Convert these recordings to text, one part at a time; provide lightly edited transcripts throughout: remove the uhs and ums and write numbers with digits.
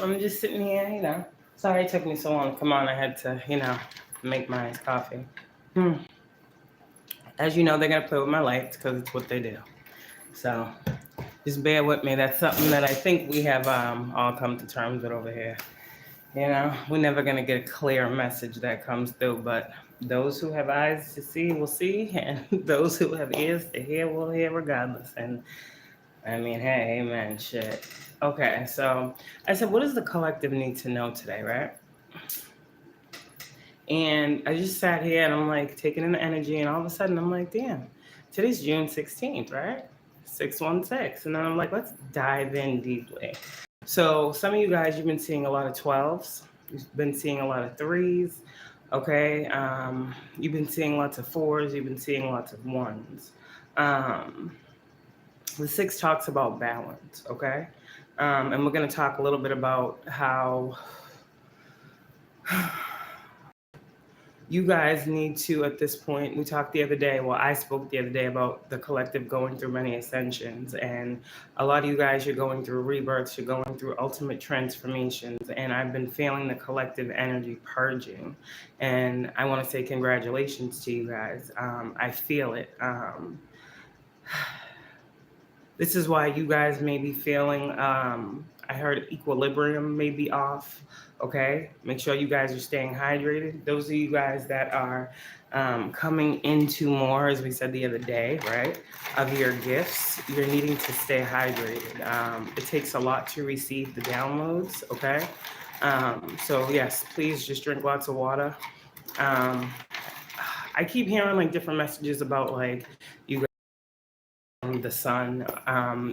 I'm just sitting here, you know. Sorry it took me so long to come on. I had to, you know, make my coffee. As you know, they're going to play with my lights because it's what they do. So just bear with me. That's something that I think we have all come to terms with over here. You know, we're never going to get a clear message that comes through, but those who have eyes to see will see, and those who have ears to hear will hear regardless. And I mean, hey, amen, shit. Okay, so I said, what does the collective need to know today, right? And I just sat here and I'm like taking in the energy, and all of a sudden I'm like, damn, today's June 16th, right? 616. And then I'm like, let's dive in deeply. So some of you guys, you've been seeing a lot of 12s. You've been seeing a lot of 3s. Okay. You've been seeing lots of 4s. You've been seeing lots of 1s. The 6 talks about balance. Okay. And we're going to talk a little bit about how you guys need to, at this point, we talked the other day, well, I spoke the other day about the collective going through many ascensions, and a lot of you guys, you're going through rebirths, you're going through ultimate transformations, and I've been feeling the collective energy purging, and I want to say congratulations to you guys. I feel it. This is why you guys may be feeling, I heard equilibrium may be off, okay? Make sure you guys are staying hydrated. Those of you guys that are coming into more, as we said the other day, right, of your gifts, you're needing to stay hydrated. It takes a lot to receive the downloads, okay? So yes, please just drink lots of water. I keep hearing like different messages about like you guys, the sun,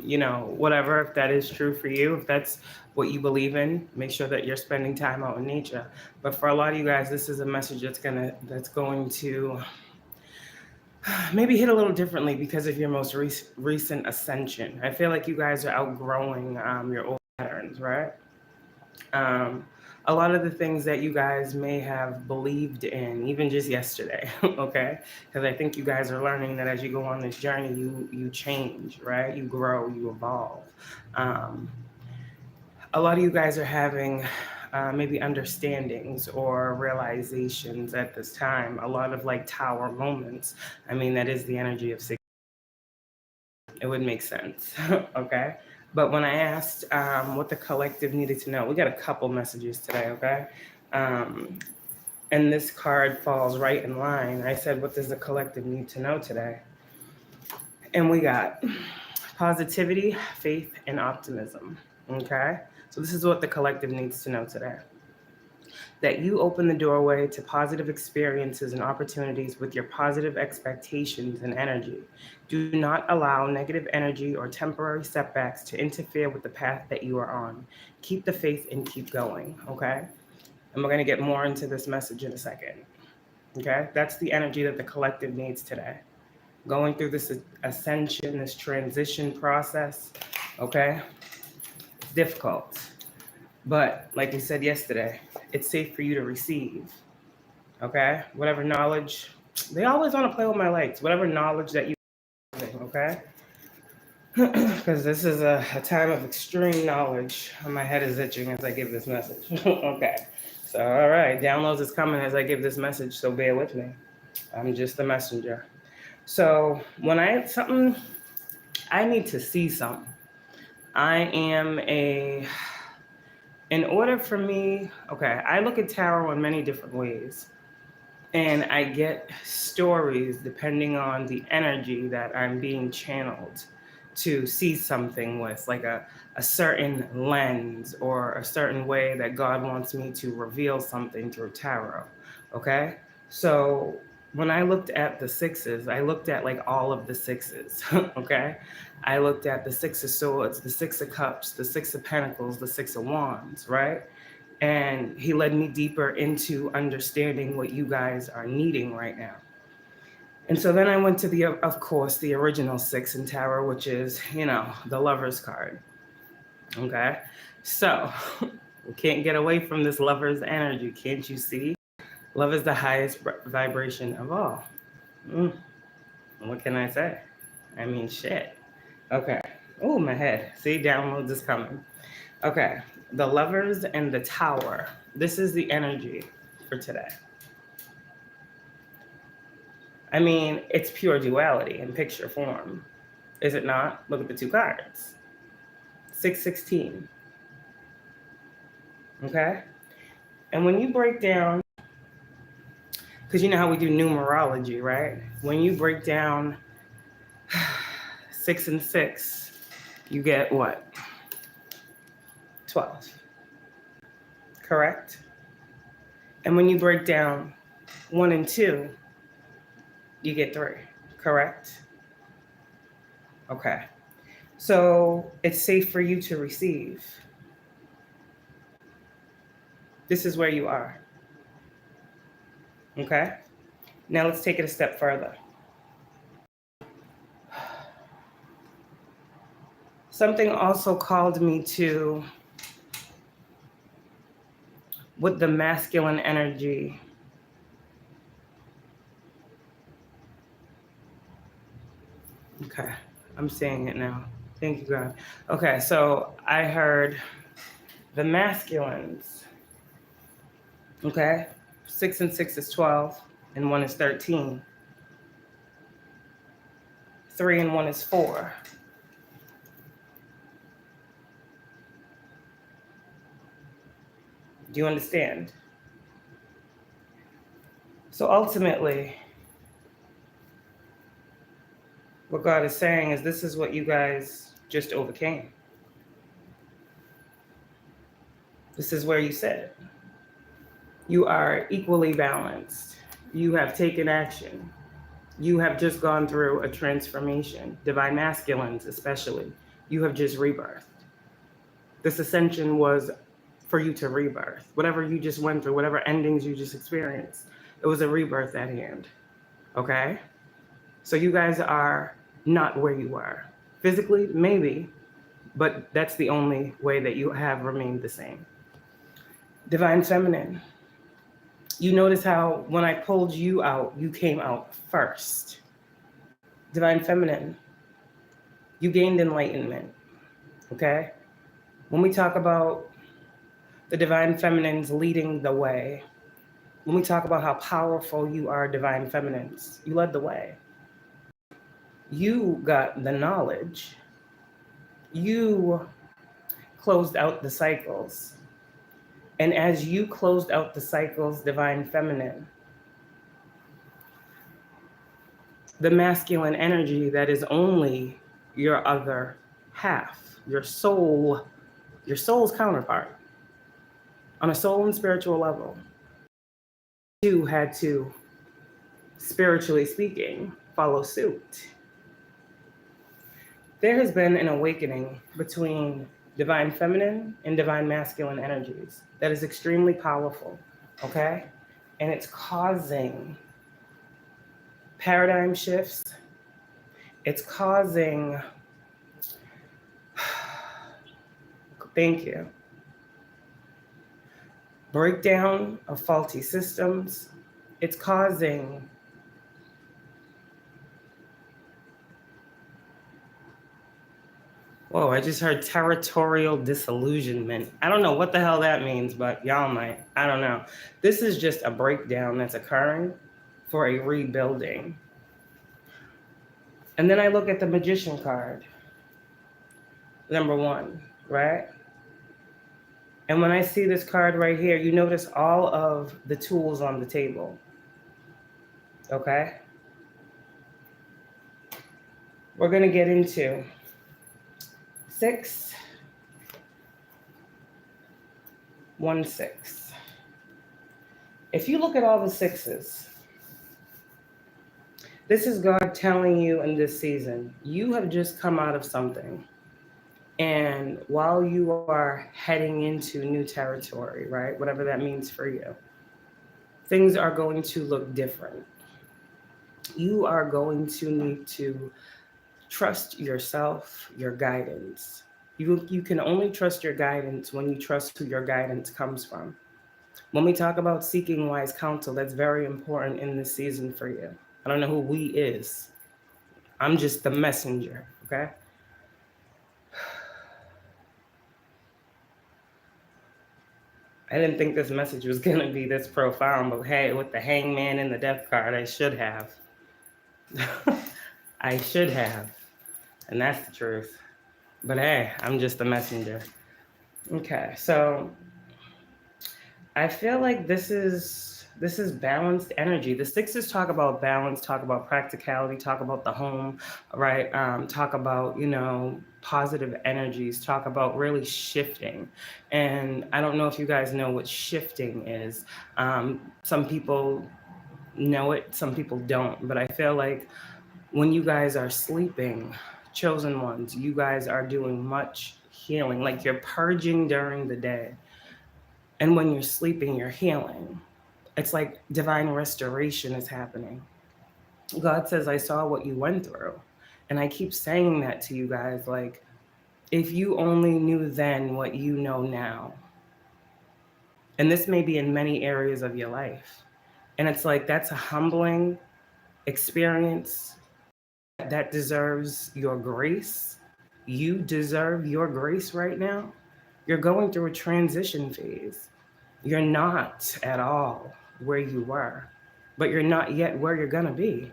you know, whatever, if that is true for you, if that's what you believe in, make sure that you're spending time out in nature. But for a lot of you guys, this is a message that's going to maybe hit a little differently because of your most recent ascension. I feel like you guys are outgrowing your old patterns, right? A lot of the things that you guys may have believed in, even just yesterday, okay? Because I think you guys are learning that as you go on this journey, you change, right? You grow, you evolve. A lot of you guys are having maybe understandings or realizations at this time. A lot of like tower moments. I mean, that is the energy of 6. It would make sense, okay? But when I asked what the collective needed to know, we got a couple messages today, okay? And this card falls right in line. I said, what does the collective need to know today? And we got positivity, faith, and optimism, okay? So this is what the collective needs to know today. That you open the doorway to positive experiences and opportunities with your positive expectations and energy. Do not allow negative energy or temporary setbacks to interfere with the path that you are on. Keep the faith and keep going, okay? And we're gonna get more into this message in a second, okay? That's the energy that the collective needs today. Going through this ascension, this transition process, okay? It's difficult. But like we said yesterday, it's safe for you to receive, okay? Whatever knowledge, they always want to play with my lights, whatever knowledge that you have, okay? Because this is a time of extreme knowledge. My head is itching as I give this message. Okay, so all right, downloads is coming as I give this message, so bear with me. I'm just the messenger. So when I need to see something. In order for me, okay, I look at tarot in many different ways, and I get stories depending on the energy that I'm being channeled to see something with, like a certain lens or a certain way that God wants me to reveal something through tarot, okay? So when I looked at the 6s, I looked at like all of the 6s, okay? I looked at the 6 of Swords, the 6 of Cups, the 6 of Pentacles, the 6 of Wands, right? And he led me deeper into understanding what you guys are needing right now. And so then I went to of course, the original 6 in tarot, which is, you know, the Lover's card, okay? So we can't get away from this Lover's energy, can't you see? Love is the highest vibration of all. What can I say? I mean, shit. Okay. Oh, my head. See, downloads is coming. Okay. the Lovers and the Tower. This is the energy for today. I mean, it's pure duality in picture form. Is it not? Look at the two cards. 616. Okay? And when you break down, because you know how we do numerology, right? When you break down 6 and 6, you get what? 12. Correct? And when you break down 1 and 2, you get 3. Correct? Okay. So it's safe for you to receive. This is where you are. Okay? Now let's take it a step further. Something also called me to with the masculine energy. Okay, I'm saying it now. Thank you, God. Okay, so I heard the masculines. Okay, 6 and 6 is 12, and 1 is 13. 3 and 1 is 4. Do you understand? So ultimately, what God is saying is this is what you guys just overcame. This is where you sit. You are equally balanced. You have taken action. You have just gone through a transformation. Divine masculines, especially. You have just rebirthed. This ascension was for you to rebirth. Whatever you just went through, whatever endings you just experienced, it was a rebirth at hand. Okay? So you guys are not where you were. Physically, maybe, but that's the only way that you have remained the same. Divine feminine. You notice how when I pulled you out, you came out first. Divine feminine. You gained enlightenment. Okay? When we talk about the divine feminines leading the way, when we talk about how powerful you are, divine feminines, you led the way. You got the knowledge. You closed out the cycles. And as you closed out the cycles, divine feminine, the masculine energy that is only your other half, your soul's counterpart, on a soul and spiritual level, you had to, spiritually speaking, follow suit. There has been an awakening between divine feminine and divine masculine energies that is extremely powerful, okay? And it's causing paradigm shifts. It's causing, thank you, breakdown of faulty systems. It's causing whoa, I just heard territorial disillusionment. I don't know what the hell that means, but y'all might. I don't know. This is just a breakdown that's occurring for a rebuilding. And then I look at the Magician card, number 1, right? And when I see this card right here, you notice all of the tools on the table, okay? We're gonna get into 6, 1, 6. If you look at all the 6s, this is God telling you in this season, you have just come out of something. And while you are heading into new territory, right, whatever that means for you, things are going to look different. You are going to need to trust yourself, your guidance. You can only trust your guidance when you trust who your guidance comes from. When we talk about seeking wise counsel, that's very important in this season for you. I don't know who we is. I'm just the messenger, okay? I didn't think this message was going to be this profound, but hey, with the hangman and the death card, I should have. I should have. And that's the truth. But hey, I'm just a messenger. Okay, so I feel like this is balanced energy. The sixes talk about balance, talk about practicality, talk about the home, right? Talk about, you know, positive energies, talk about really shifting. And I don't know if you guys know what shifting is. Some people know it, some people don't. But I feel like when you guys are sleeping, chosen ones, you guys are doing much healing, like you're purging during the day. And when you're sleeping, you're healing. It's like divine restoration is happening. God says, I saw what you went through. And I keep saying that to you guys, like, if you only knew then what you know now. And this may be in many areas of your life. And it's like, that's a humbling experience that deserves your grace. You deserve your grace right now. You're going through a transition phase. You're not at all where you were, but you're not yet where you're gonna be.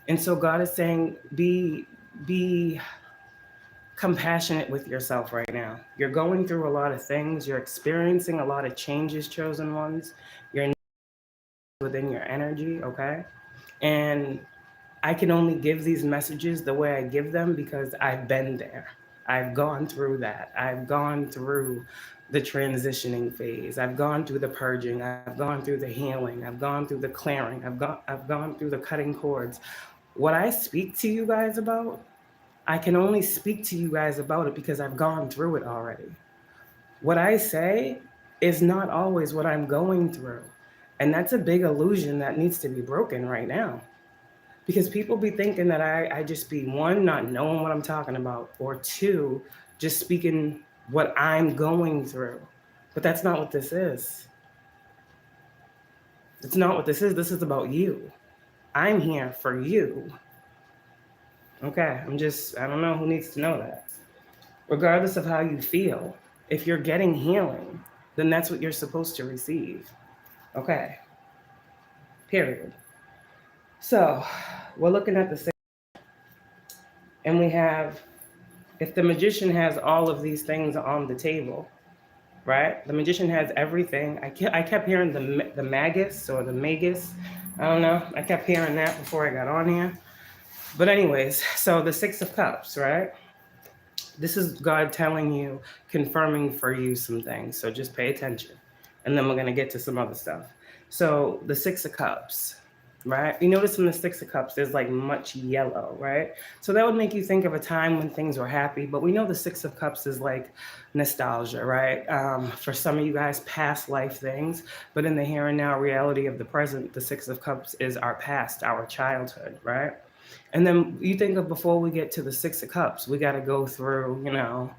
And so God is saying, be compassionate with yourself right now. You're going through a lot of things. You're experiencing a lot of changes, chosen ones. You're within your energy, okay? And I can only give these messages the way I give them because I've been there. I've gone through that. I've gone through the transitioning phase. I've gone through the purging. I've gone through the healing. I've gone through the clearing. I've gone through the cutting cords. What I speak to you guys about, I can only speak to you guys about it because I've gone through it already. What I say is not always what I'm going through. And that's a big illusion that needs to be broken right now. Because people be thinking that I just be, one, not knowing what I'm talking about, or two, just speaking what I'm going through. But that's not what this is. It's not what this is. This is about you. I'm here for you. Okay, I don't know who needs to know that. Regardless of how you feel, if you're getting healing, then that's what you're supposed to receive. Okay, period. So we're looking at the same, and we have, if the magician has all of these things on the table, right? The magician has everything. I kept hearing the magus or the magus. I don't know. I kept hearing that before I got on here. But anyways, so the Six of Cups, right? This is God telling you, confirming for you some things. So just pay attention. And then we're going to get to some other stuff. So the Six of Cups, right? You notice in the Six of Cups, there's like much yellow, right? So that would make you think of a time when things were happy, but we know the Six of Cups is like nostalgia, right? For some of you guys, past life things, but in the here and now reality of the present, the Six of Cups is our past, our childhood, right? And then you think of, before we get to the Six of Cups, we got to go through, you know,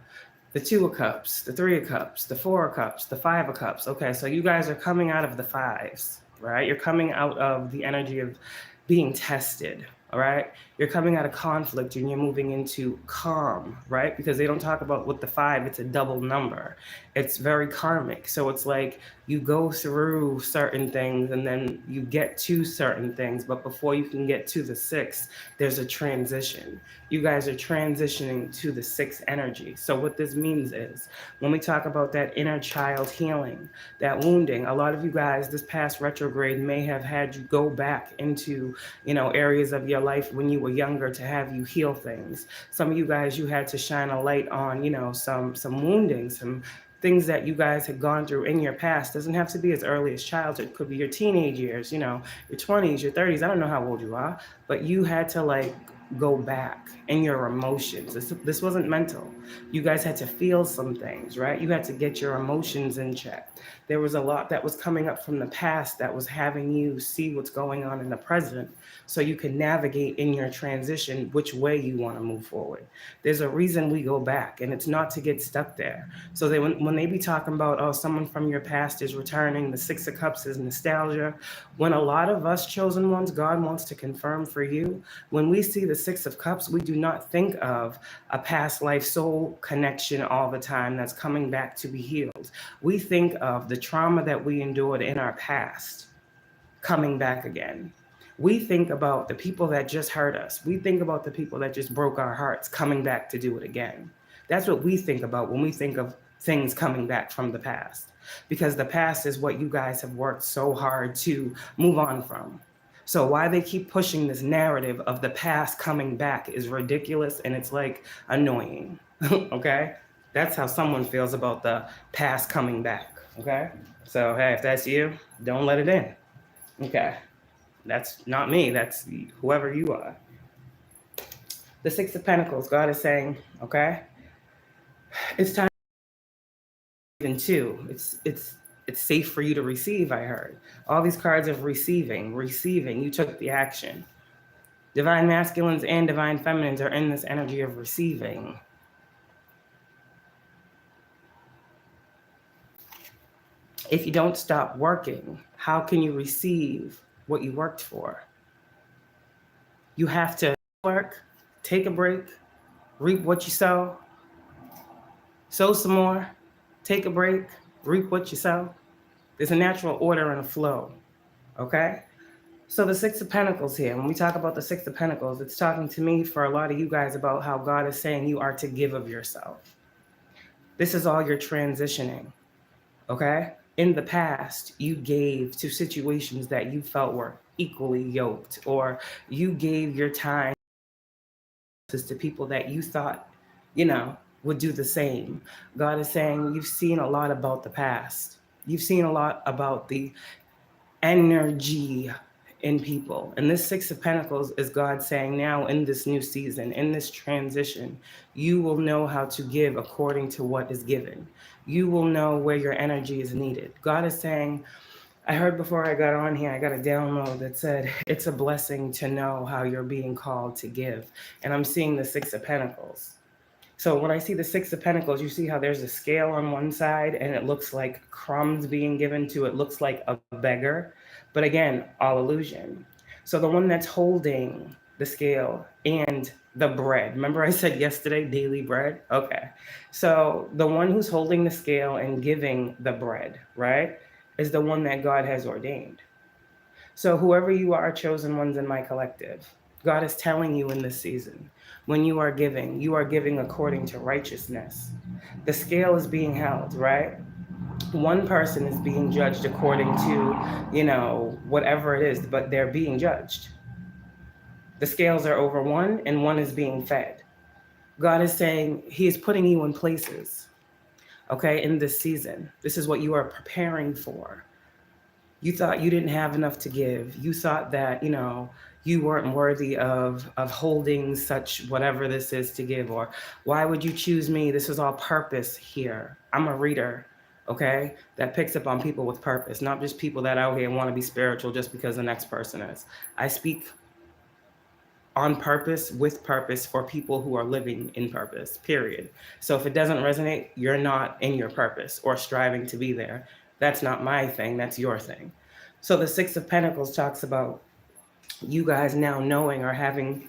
the Two of Cups, the Three of Cups, the Four of Cups, the Five of Cups. Okay, so you guys are coming out of the fives, right? You're coming out of the energy of being tested, all right? You're coming out of conflict and you're moving into calm, right? Because they don't talk about with the five, it's a double number. It's very karmic. So it's like you go through certain things and then you get to certain things, but before you can get to the six, there's a transition. You guys are transitioning to the sixth energy. So what this means is, when we talk about that inner child healing, that wounding, a lot of you guys this past retrograde may have had you go back into, you know, areas of your life when you were younger to have you heal things. Some of you guys, you had to shine a light on, you know, some wounding, some things that you guys had gone through in your past. Doesn't have to be as early as childhood. It could be your teenage years, you know, your 20s, your 30s. I don't know how old you are, but you had to like go back in your emotions. This wasn't mental. You guys had to feel some things, right? You had to get your emotions in check. There was a lot that was coming up from the past that was having you see what's going on in the present so you can navigate in your transition which way you want to move forward. There's a reason we go back, and it's not to get stuck there. So when they be talking about, oh, someone from your past is returning, the Six of Cups is nostalgia. When a lot of us chosen ones, God wants to confirm for you, when we see the Six of Cups, we do not think of a past life soul connection all the time that's coming back to be healed. We think of the trauma that we endured in our past coming back again. We think about the people that just hurt us. We think about the people that just broke our hearts coming back to do it again. That's what we think about when we think of things coming back from the past, because the past is what you guys have worked so hard to move on from. So why they keep pushing this narrative of the past coming back is ridiculous, and it's like annoying. Okay? That's how someone feels about the past coming back. Okay? So hey, if that's you, don't let it in. Okay? That's not me, that's whoever you are. The Six of Pentacles, God is saying, okay, it's time even too. It's safe for you to receive, I heard. All these cards of receiving, you took the action. Divine masculines and divine feminines are in this energy of receiving. If you don't stop working, how can you receive what you worked for? You have to work, take a break, reap what you sow some more, take a break, reap what you sow. There's a natural order and a flow, okay? So the Six of Pentacles here, when we talk about the Six of Pentacles, it's talking to me for a lot of you guys about how God is saying you are to give of yourself. This is all you're transitioning, okay? In the past, you gave to situations that you felt were equally yoked, or you gave your time to people that you thought, would do the same. God is saying you've seen a lot about the past. You've seen a lot about the energy in people. And this Six of Pentacles is God saying now in this new season, in this transition, you will know how to give according to what is given. You will know where your energy is needed. God is saying, I heard before I got on here, I got a download that said, it's a blessing to know how you're being called to give. And I'm seeing the Six of Pentacles. So when I see the Six of Pentacles, you see how there's a scale on one side and it looks like crumbs being given to, it looks like a beggar. But again, all illusion. So the one that's holding the scale and the bread, remember I said yesterday, daily bread? Okay. So the one who's holding the scale and giving the bread, right, is the one that God has ordained. So whoever you are, chosen ones in my collective, God is telling you in this season, when you are giving according to righteousness. The scale is being held, right? One person is being judged according to, whatever it is, but they're being judged. The scales are over one and one is being fed. God is saying he is putting you in places, okay, in this season. This is what you are preparing for. You thought you didn't have enough to give. You thought that, you weren't worthy of holding such whatever this is to give, or why would you choose me? This is all purpose here. I'm a reader, okay, that picks up on people with purpose, not just people that out here want to be spiritual just because the next person is. I speak on purpose, with purpose, for people who are living in purpose, period. So if it doesn't resonate, you're not in your purpose or striving to be there. That's not my thing, that's your thing. So the Six of Pentacles talks about you guys now knowing or having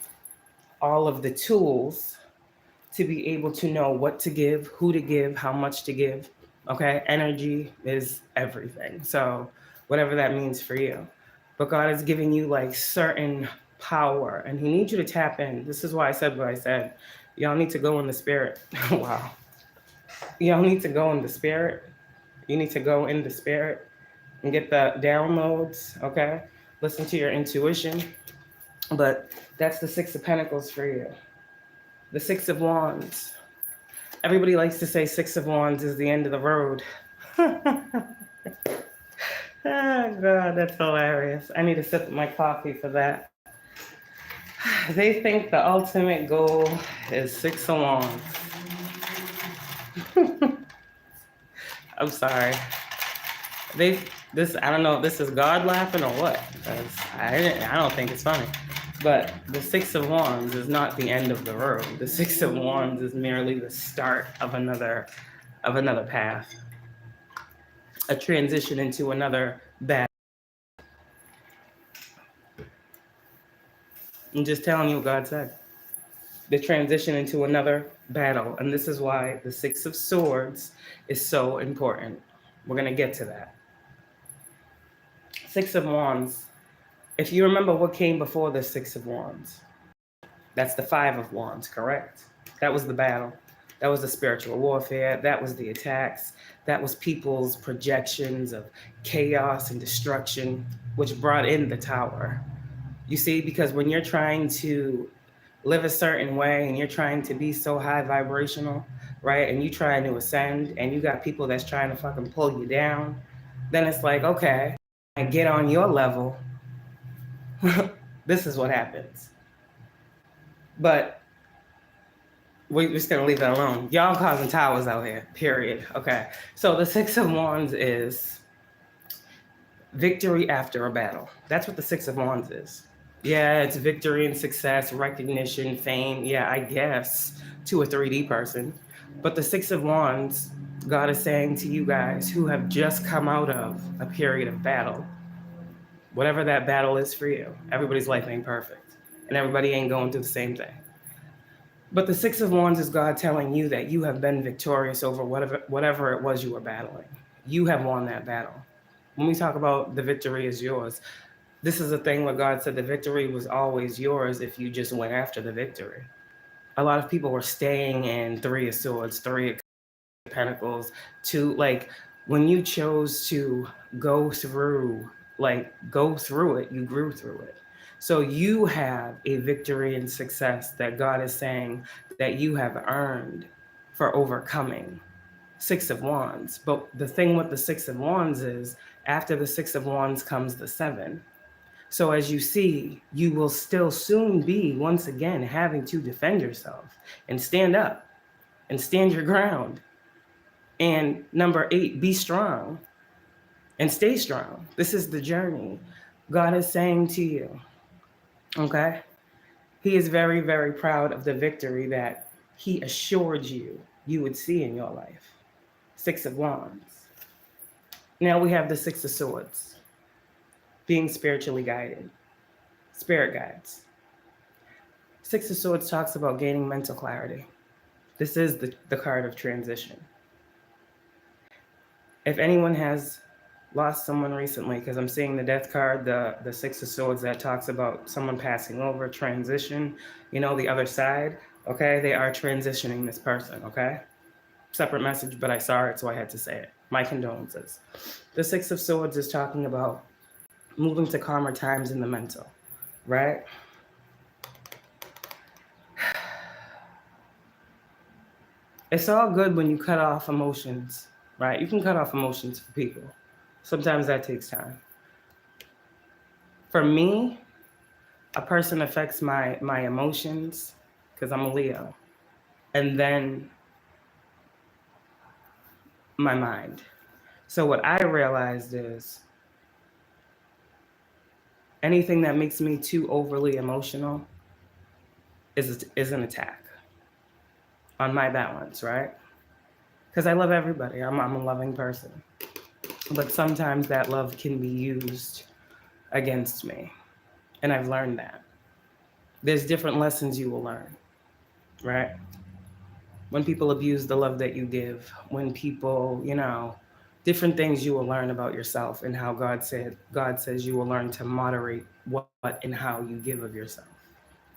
all of the tools to be able to know what to give, who to give, how much to give, okay? Energy is everything. So whatever that means for you. But God is giving you like certain power and he needs you to tap in. This is why I said what I said. Y'all need to go in the spirit. Wow. Y'all need to go in the spirit. You need to go in the spirit and get the downloads, okay? Listen to your intuition. But that's the Six of Pentacles for you. The Six of Wands. Everybody likes to say Six of Wands is the end of the road. Oh, God, that's hilarious. I need to sip my coffee for that. They think the ultimate goal is Six of Wands. I'm sorry. I don't know if this is God laughing or what. I don't think it's funny. But the Six of Wands is not the end of the road. The Six of Wands is merely the start of another path. A transition into another bad. I'm just telling you what God said. The transition into another battle. And this is why the Six of Swords is so important. We're going to get to that. Six of Wands. If you remember what came before the Six of Wands, that's the Five of Wands, correct? That was the battle. That was the spiritual warfare. That was the attacks. That was people's projections of chaos and destruction, which brought in the Tower. You see, because when you're trying to live a certain way and you're trying to be so high vibrational, right? And you trying to ascend and you got people that's trying to fucking pull you down, then it's like, okay, I get on your level. This is what happens. But we're just gonna leave that alone. Y'all causing towers out here, period. Okay. So the Six of Wands is victory after a battle. That's what the Six of Wands is. Yeah, it's victory and success, recognition, fame. Yeah, I guess to a 3D person. But the Six of Wands, God is saying to you guys who have just come out of a period of battle, whatever that battle is for you, everybody's life ain't perfect and everybody ain't going through the same thing. But the Six of Wands is God telling you that you have been victorious over whatever it was you were battling. You have won that battle. When we talk about the victory is yours, this is a thing where God said the victory was always yours if you just went after the victory. A lot of people were staying in Three of Swords, Three of Pentacles, to like when you chose to go through it, you grew through it. So you have a victory and success that God is saying that you have earned for overcoming. Six of Wands. But the thing with the Six of Wands is after the Six of Wands comes the Seven. So as you see, you will still soon be once again having to defend yourself and stand up and stand your ground. And number 8, be strong and stay strong. This is the journey. God is saying to you, okay? He is very, very proud of the victory that he assured you would see in your life. Six of Wands. Now we have the Six of Swords, being spiritually guided, spirit guides. Six of Swords talks about gaining mental clarity. This is the card of transition. If anyone has lost someone recently, because I'm seeing the death card, the Six of Swords that talks about someone passing over, transition, you know, the other side, okay? They are transitioning this person, okay? Separate message, but I saw it, so I had to say it. My condolences. The Six of Swords is talking about moving to calmer times in the mental, right? It's all good when you cut off emotions, right? You can cut off emotions for people. Sometimes that takes time. For me, a person affects my emotions because I'm a Leo, and then my mind. So what I realized is anything that makes me too overly emotional is an attack on my balance, right? Because I love everybody. I'm a loving person. But sometimes that love can be used against me. And I've learned that. There's different lessons you will learn, right? When people abuse the love that you give, when people, you know, different things you will learn about yourself and how God says you will learn to moderate what and how you give of yourself,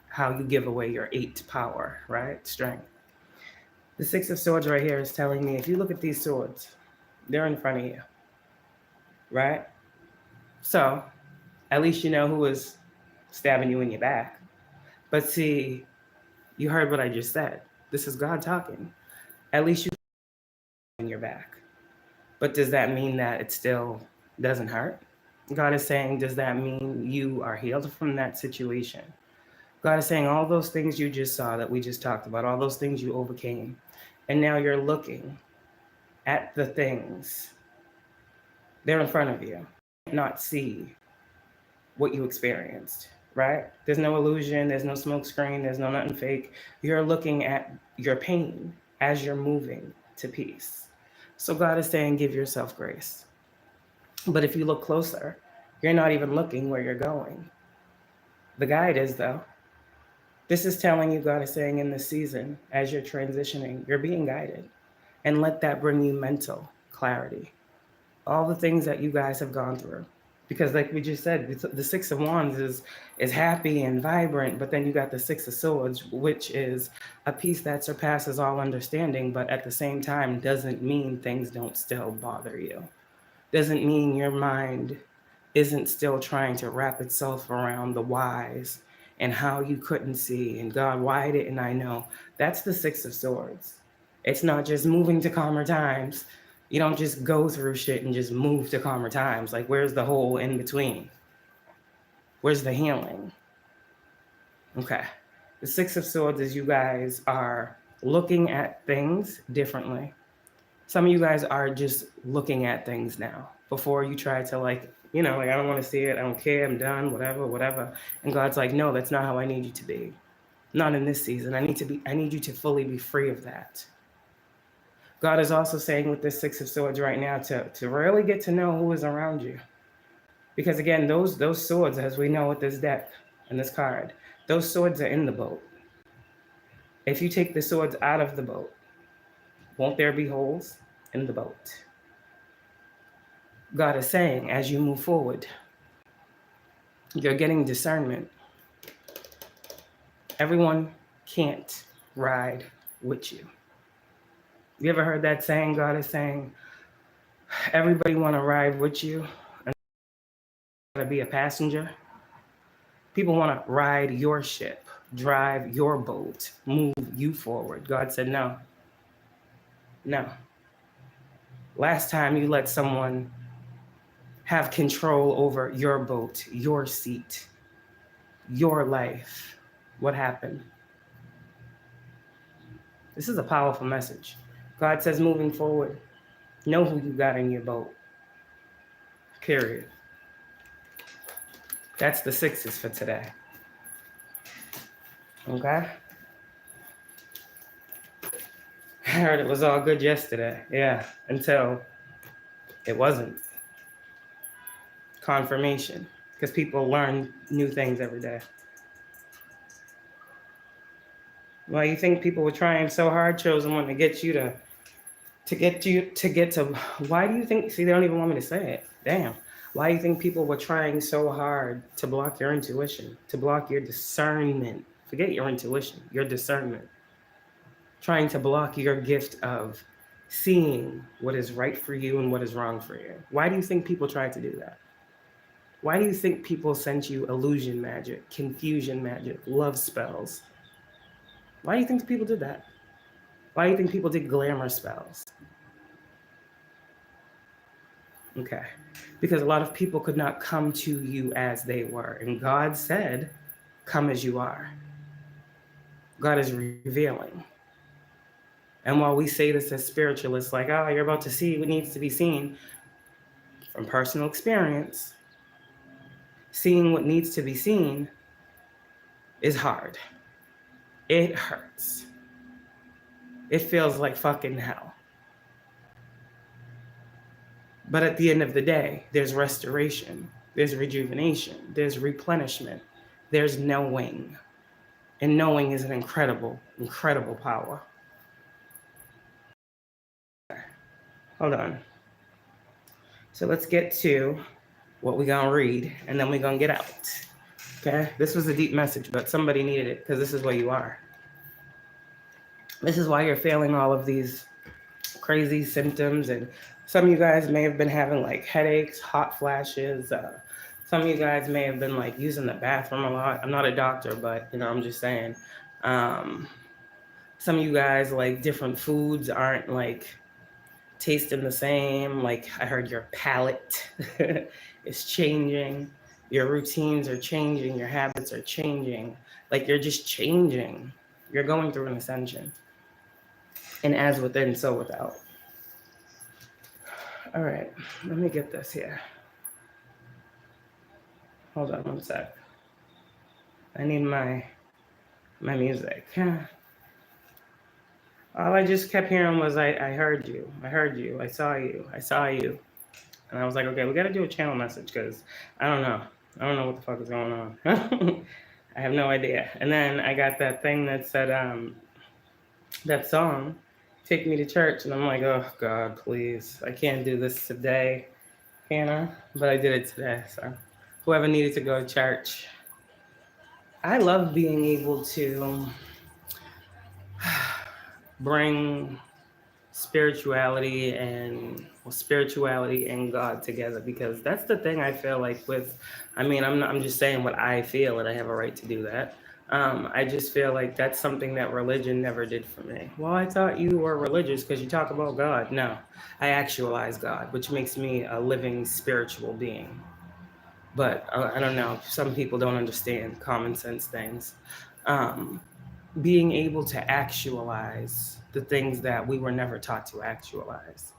how you give away your 8 power, right? Strength. The Six of Swords right here is telling me, if you look at these swords, they're in front of you, right? So at least you know who is stabbing you in your back. But see, you heard what I just said. This is God talking. At least you in your back. But does that mean that it still doesn't hurt? God is saying, does that mean you are healed from that situation? God is saying all those things you just saw that we just talked about, all those things you overcame, and now you're looking at the things. They're in front of you. Not see what you experienced, right? There's no illusion, there's no smoke screen, there's no nothing fake. You're looking at your pain as you're moving to peace. So God is saying, give yourself grace. But if you look closer, you're not even looking where you're going. The guide is, though. This is telling you, God is saying in this season, as you're transitioning, you're being guided. And let that bring you mental clarity. All the things that you guys have gone through. Because like we just said, the Six of Wands is happy and vibrant, but then you got the Six of Swords, which is a peace that surpasses all understanding, but at the same time doesn't mean things don't still bother you. Doesn't mean your mind isn't still trying to wrap itself around the whys and how you couldn't see, and God, why didn't I know? That's the Six of Swords. It's not just moving to calmer times. You don't just go through shit and just move to calmer times. Like, where's the whole in between? Where's the healing? Okay. The Six of Swords is you guys are looking at things differently. Some of you guys are just looking at things now. Before you try to like, I don't want to see it. I don't care. I'm done, whatever. And God's like, no, that's not how I need you to be. Not in this season. I need you to fully be free of that. God is also saying with this Six of Swords right now to really get to know who is around you. Because again, those swords, as we know with this deck and this card, those swords are in the boat. If you take the swords out of the boat, won't there be holes in the boat? God is saying, as you move forward, you're getting discernment. Everyone can't ride with you. You ever heard that saying? God is saying, everybody want to ride with you and to be a passenger. People want to ride your ship, drive your boat, move you forward. God said, no. Last time you let someone have control over your boat, your seat, your life, what happened? This is a powerful message. God says, moving forward, know who you got in your boat. Period. That's the sixes for today. Okay? I heard it was all good yesterday. Yeah, until it wasn't. Confirmation. Because people learn new things every day. Well, you think people were trying so hard, chosen one, to get you to get to, why do you think, see, they don't even want me to say it. Damn. Why do you think people were trying so hard to block your intuition, to block your discernment? Forget your intuition, your discernment. Trying to block your gift of seeing what is right for you and what is wrong for you. Why do you think people tried to do that? Why do you think people sent you illusion magic, confusion magic, love spells? Why do you think people did that? Why do you think people did glamour spells? Okay. Because a lot of people could not come to you as they were. And God said, come as you are. God is revealing. And while we say this as spiritualists, like, oh, you're about to see what needs to be seen, from personal experience, seeing what needs to be seen is hard. It hurts. It feels like fucking hell. But at the end of the day, there's restoration, there's rejuvenation, there's replenishment, there's knowing. And knowing is an incredible, incredible power. Hold on. So let's get to what we're going to read, and then we're going to get out. Okay? This was a deep message, but somebody needed it because this is where you are. This is why you're feeling all of these crazy symptoms, and some of you guys may have been having like headaches, hot flashes. Some of you guys may have been like using the bathroom a lot. I'm not a doctor, but I'm just saying. Some of you guys, like, different foods aren't like tasting the same. Like, I heard your palate is changing. Your routines are changing. Your habits are changing. Like, you're just changing. You're going through an ascension. And as within, so without. All right, let me get this here. Hold on one sec. I need my music. All I just kept hearing was, I heard you, I saw you. And I was like, okay, we got to do a channel message because I don't know what the fuck is going on. I have no idea. And then I got that thing that said, that song, Take Me to Church. And I'm like, oh, God, please. I can't do this today, can I? But I did it today. So whoever needed to go to church. I love being able to bring spirituality and God together, because that's the thing I feel like with, I'm just saying what I feel, and I have a right to do that. I just feel like that's something that religion never did for me. Well, I thought you were religious because you talk about God. No, I actualize God, which makes me a living spiritual being. But I don't know, some people don't understand common sense things. Being able to actualize the things that we were never taught to actualize,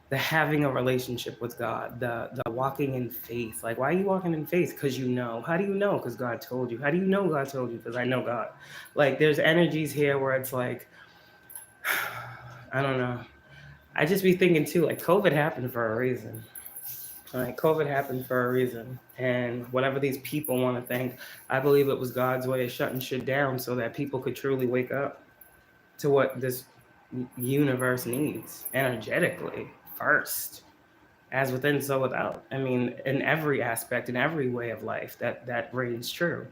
the having a relationship with God, the walking in faith. Like, why are you walking in faith? Because you know. How do you know? Because God told you. How do you know God told you? Because I know God. Like, there's energies here where it's like, I don't know. I just be thinking too, like, COVID happened for a reason. Like, COVID happened for a reason. And whatever these people want to think, I believe it was God's way of shutting shit down so that people could truly wake up to what this universe needs energetically first, as within, so without. I mean, in every aspect, in every way of life, that reigns true.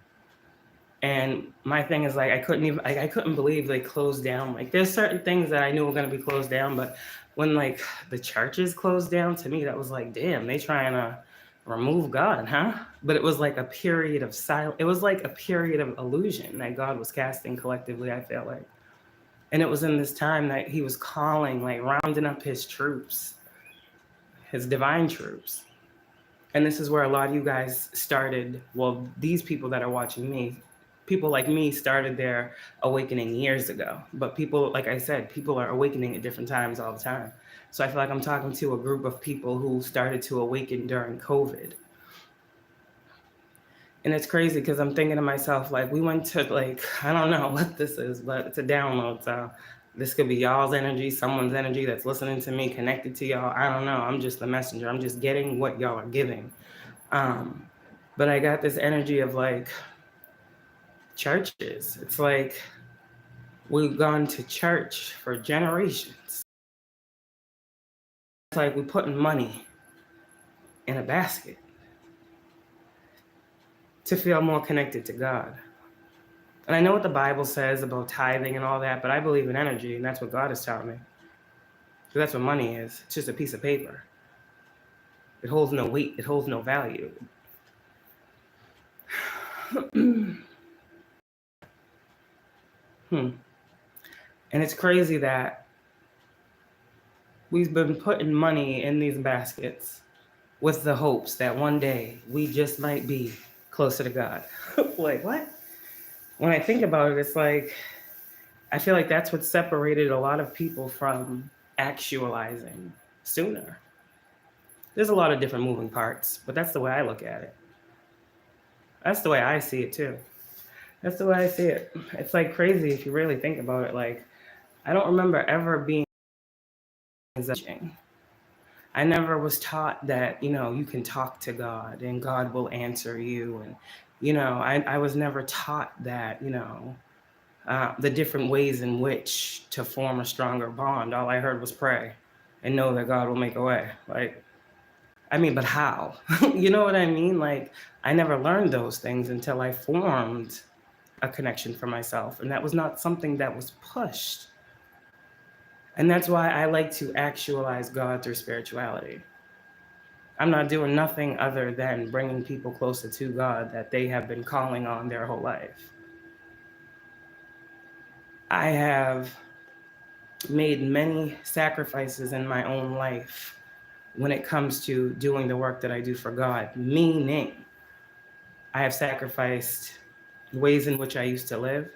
And my thing is, like, I couldn't believe they closed down. Like, there's certain things that I knew were going to be closed down, but when, like, the churches closed down, to me, that was like, damn, they trying to remove God, huh? But it was like a period of silence. It was like a period of illusion that God was casting collectively, I feel like. And it was in this time that he was calling, like, rounding up his troops, his divine troops. And this is where a lot of you guys started. Well, these people that are watching me, people like me, started their awakening years ago. But people, like I said, people are awakening at different times all the time. So I feel like I'm talking to a group of people who started to awaken during COVID. And it's crazy because I'm thinking to myself, like, we went to, like, I don't know what this is, but it's a download. So this could be y'all's energy, someone's energy that's listening to me, connected to y'all. I don't know. I'm just the messenger. I'm just getting what y'all are giving. But I got this energy of, like, churches. It's like we've gone to church for generations. It's like we're putting money in a basket to feel more connected to God. And I know what the Bible says about tithing and all that, but I believe in energy, and that's what God has taught me. So that's what money is. It's just a piece of paper. It holds no weight. It holds no value. And it's crazy that we've been putting money in these baskets with the hopes that one day we just might be closer to God. Like, what? When I think about it, it's like, I feel like that's what separated a lot of people from actualizing sooner. There's a lot of different moving parts, but that's the way I look at it. That's the way I see it too. That's the way I see it. It's like crazy if you really think about it. Like, I don't remember ever being, I never was taught that, you can talk to God and God will answer you. And, I was never taught that, the different ways in which to form a stronger bond. All I heard was pray and know that God will make a way. Like, but how? You know what I mean? Like, I never learned those things until I formed a connection for myself. And that was not something that was pushed. And that's why I like to actualize God through spirituality. I'm not doing nothing other than bringing people closer to God that they have been calling on their whole life. I have made many sacrifices in my own life when it comes to doing the work that I do for God, meaning I have sacrificed ways in which I used to live.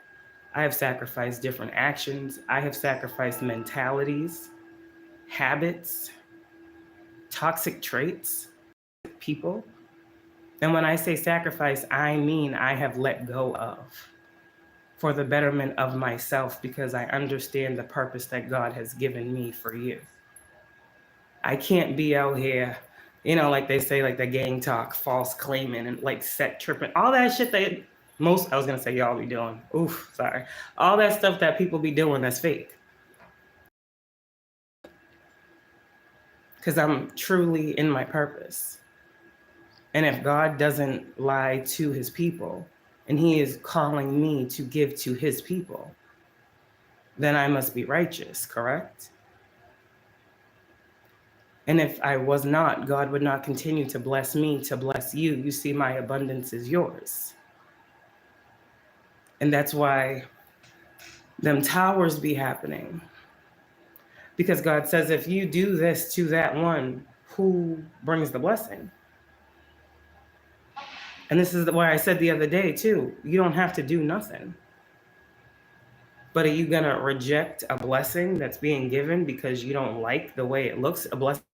I have sacrificed different actions. I have sacrificed mentalities, habits, toxic traits, people. And when I say sacrifice, I mean I have let go of for the betterment of myself, because I understand the purpose that God has given me for you. I can't be out here, like they say, like the gang talk, false claiming and like set tripping, all that shit I was going to say y'all be doing. Oof, sorry. All that stuff that people be doing that's fake. Because I'm truly in my purpose. And if God doesn't lie to his people, and he is calling me to give to his people, then I must be righteous, correct? And if I was not, God would not continue to bless me to bless you. You see, my abundance is yours. And that's why them towers be happening. Because God says, if you do this to that one, who brings the blessing? And this is why I said the other day too, you don't have to do nothing. But are you going to reject a blessing that's being given because you don't like the way it looks? A blessing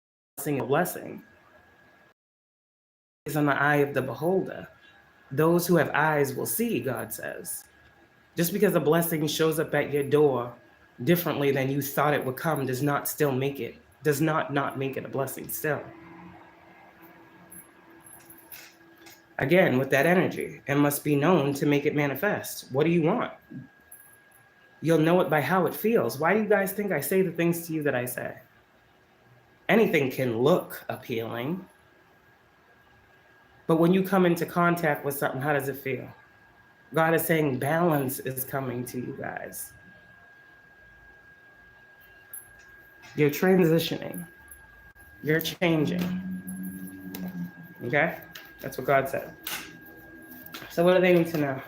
is on the eye of the beholder. Those who have eyes will see, God says. Just because a blessing shows up at your door differently than you thought it would come does not make it a blessing still. Again, with that energy, it must be known to make it manifest. What do you want? You'll know it by how it feels. Why do you guys think I say the things to you that I say? Anything can look appealing, but when you come into contact with something, how does it feel? God is saying balance is coming to you guys. You're transitioning. You're changing. Okay? That's what God said. So what do they need to know?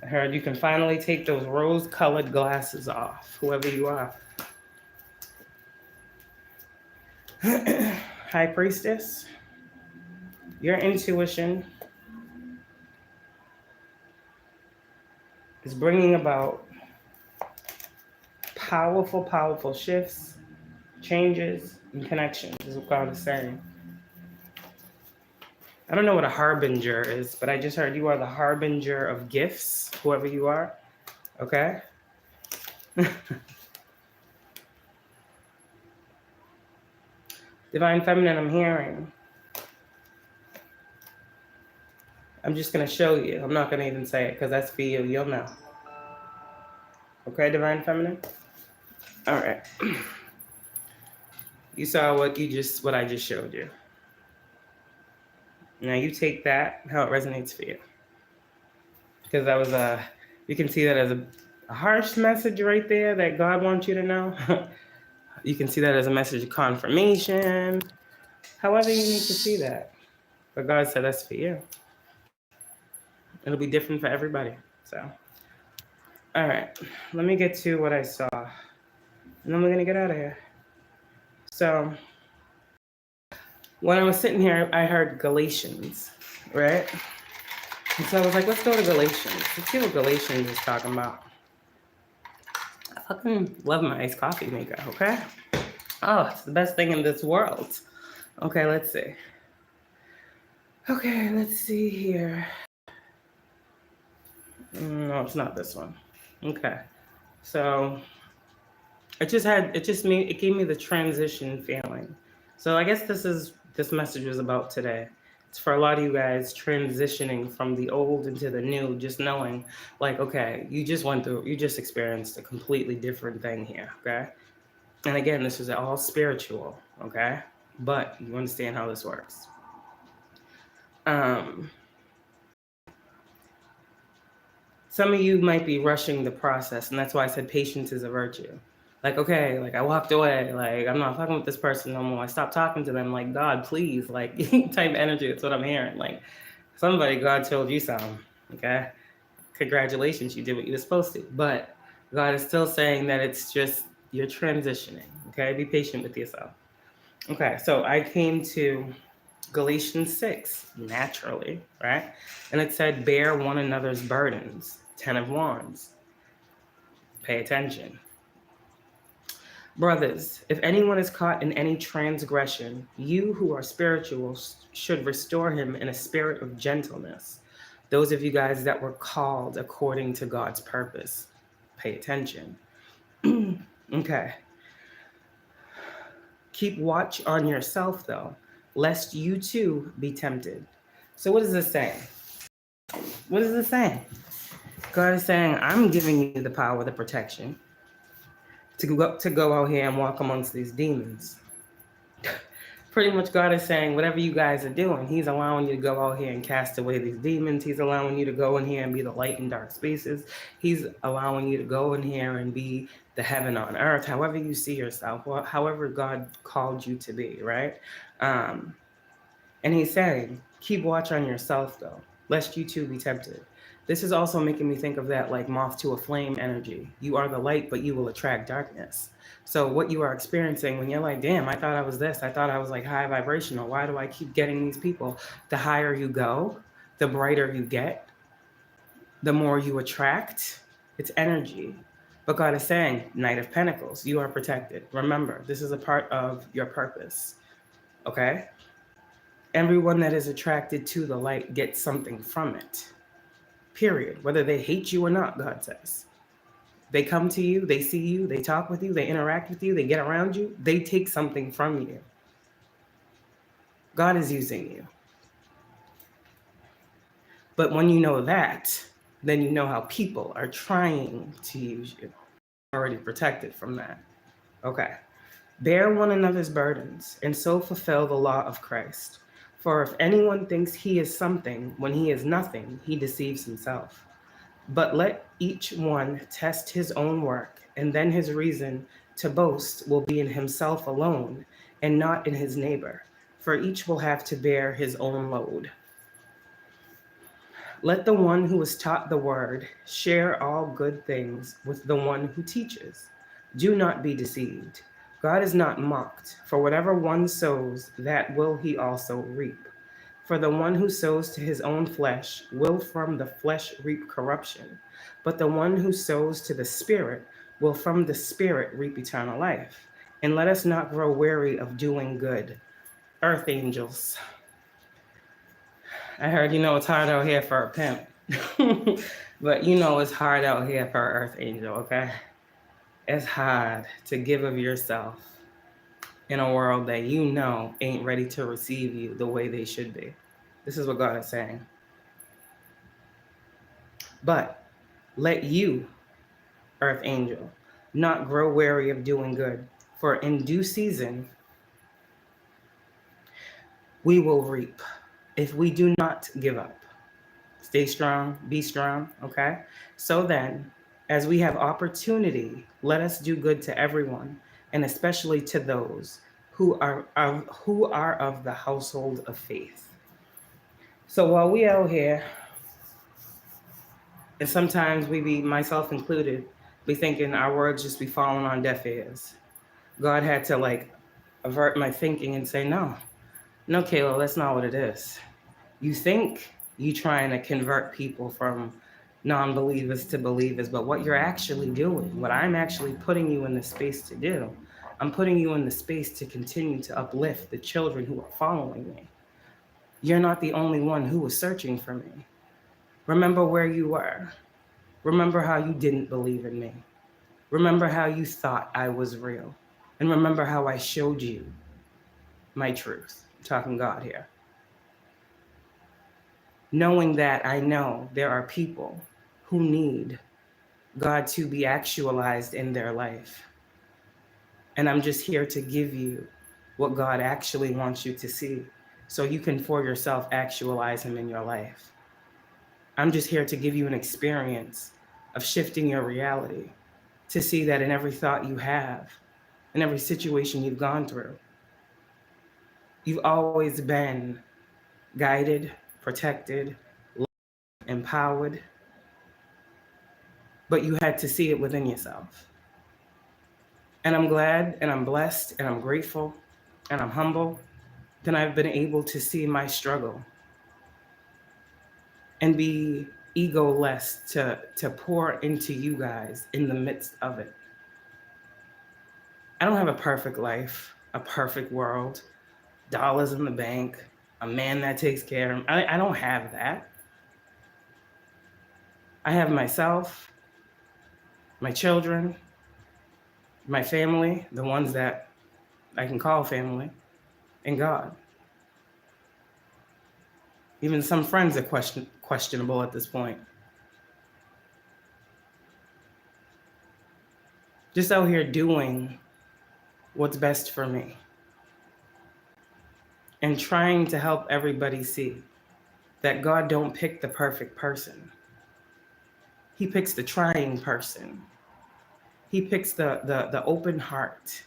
I heard you can finally take those rose-colored glasses off, whoever you are. High Priestess, your intuition is bringing about powerful, powerful shifts, changes, and connections, is what God is saying. I don't know what a harbinger is, but I just heard you are the harbinger of gifts, whoever you are. Okay? Divine Feminine, I'm hearing. I'm just going to show you. I'm not going to even say it because that's for you. You'll know. Okay, Divine Feminine? All right. You saw what I just showed you. Now you take that, how it resonates for you. Because that was you can see that as a harsh message right there that God wants you to know. You can see that as a message of confirmation. However you need to see that. But God said that's for you. It'll be different for everybody. So, all right. Let me get to what I saw. And then we're going to get out of here. So, when I was sitting here, I heard Galatians, right? And so I was like, let's go to Galatians. Let's see what Galatians is talking about. I fucking love my iced coffee maker, okay? Oh, it's the best thing in this world. Okay, let's see. Okay, let's see here. No, it's not this one. Okay. So it gave me the transition feeling. So I guess this message was about today. It's for a lot of you guys transitioning from the old into the new, just knowing like, okay, you just experienced a completely different thing here, okay? And again, this is all spiritual, okay? But you understand how this works. Some of you might be rushing the process, and that's why I said patience is a virtue. Like, okay, like I walked away, like I'm not talking with this person no more. I stopped talking to them, like, God, please, like type of energy, that's what I'm hearing. Like somebody, God told you something, okay? Congratulations, you did what you were supposed to. But God is still saying that it's just, you're transitioning, okay? Be patient with yourself. Okay, so I came to Galatians 6, naturally, right? And it said, bear one another's burdens, 10 of Wands. Pay attention. Brothers, if anyone is caught in any transgression, you who are spiritual should restore him in a spirit of gentleness. Those of you guys that were called according to God's purpose, pay attention. Okay. Keep watch on yourself, though, lest you too be tempted. So what is this saying? What is it saying? God is saying, I'm giving you the power, the protection to go out here and walk amongst these demons. Pretty much God is saying, whatever you guys are doing, he's allowing you to go out here and cast away these demons. He's allowing you to go in here and be the light in dark spaces. He's allowing you to go in here and be the heaven on earth, however you see yourself, however God called you to be, right? And he's saying, keep watch on yourself, though, lest you too be tempted. This is also making me think of that like moth to a flame energy. You are the light, but you will attract darkness. So what you are experiencing when you're like, damn, I thought I was this. I thought I was like high vibrational. Why do I keep getting these people? The higher you go, the brighter you get, the more you attract. It's energy. But God is saying, Knight of Pentacles, you are protected. Remember, this is a part of your purpose. Okay? Everyone that is attracted to the light gets something from it. Period. Whether they hate you or not, God says. They come to you, they see you, they talk with you, they interact with you, they get around you, they take something from you. God is using you. But when you know that, then you know how people are trying to use you. You're already protected from that. Okay. Bear one another's burdens and so fulfill the law of Christ. For if anyone thinks he is something when he is nothing, he deceives himself. But let each one test his own work, and then his reason to boast will be in himself alone and not in his neighbor, for each will have to bear his own load. Let the one who is taught the word share all good things with the one who teaches. Do not be deceived. God is not mocked, for whatever one sows, that will he also reap. For the one who sows to his own flesh will from the flesh reap corruption, but the one who sows to the Spirit will from the Spirit reap eternal life. And let us not grow weary of doing good. Earth angels. I heard, it's hard out here for a pimp. But it's hard out here for an earth angel, okay? It's hard to give of yourself in a world that ain't ready to receive you the way they should be. This is what God is saying. But let you, earth angel, not grow weary of doing good, for in due season we will reap if we do not give up. Stay strong, be strong, okay? So then, as we have opportunity, let us do good to everyone, and especially to those who are of the household of faith. So while we out here, and sometimes we be, myself included, be thinking our words just be falling on deaf ears. God had to avert my thinking and say, no, Kayla, that's not what it is. You think you trying to convert people from non-believers to believers, but what you're actually doing, what I'm actually putting you in the space to do, I'm putting you in the space to continue to uplift the children who are following me. You're not the only one who was searching for me. Remember where you were. Remember how you didn't believe in me. Remember how you thought I was real. And remember how I showed you my truth. I'm talking God here. Knowing that I know there are people who need God to be actualized in their life. And I'm just here to give you what God actually wants you to see so you can for yourself actualize him in your life. I'm just here to give you an experience of shifting your reality to see that in every thought you have, in every situation you've gone through, you've always been guided, protected, empowered, but you had to see it within yourself. And I'm glad and I'm blessed and I'm grateful and I'm humble that I've been able to see my struggle and be ego-less to pour into you guys in the midst of it. I don't have a perfect life, a perfect world, dollars in the bank, a man that takes care of me. I don't have that. I have myself, my children, my family, the ones that I can call family, and God. Even some friends are questionable at this point. Just out here doing what's best for me and trying to help everybody see that God don't pick the perfect person. He picks the trying person. He picks the open heart.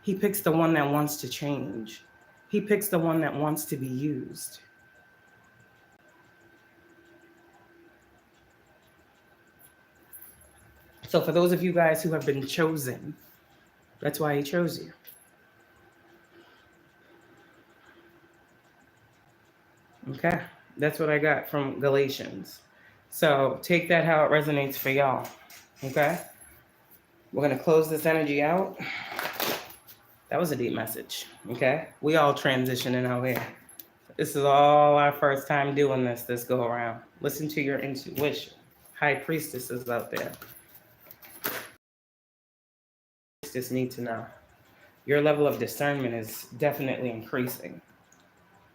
He picks the one that wants to change. He picks the one that wants to be used. So for those of you guys who have been chosen, that's why he chose you. Okay, that's what I got from Galatians. So take that how it resonates for y'all. Okay, we're going to close this energy out. That was a deep message. Okay, we all transitioning out here. This is all our first time doing this go around. Listen to your intuition. High priestesses out there. Just need to know. Your level of discernment is definitely increasing.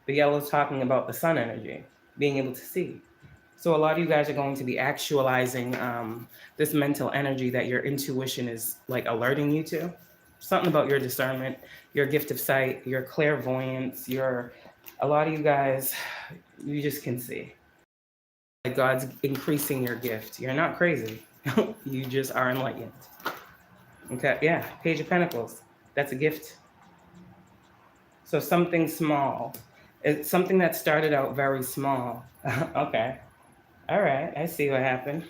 The yellow is talking about the sun energy, being able to see. So a lot of you guys are going to be actualizing this mental energy that your intuition is like alerting you to. Something about your discernment, your gift of sight, your clairvoyance, a lot of you guys, you just can see. Like God's increasing your gift. You're not crazy. You just are enlightened. Okay, yeah, Page of Pentacles. That's a gift. So something small. It's something that started out very small. Okay. All right, I see what happened.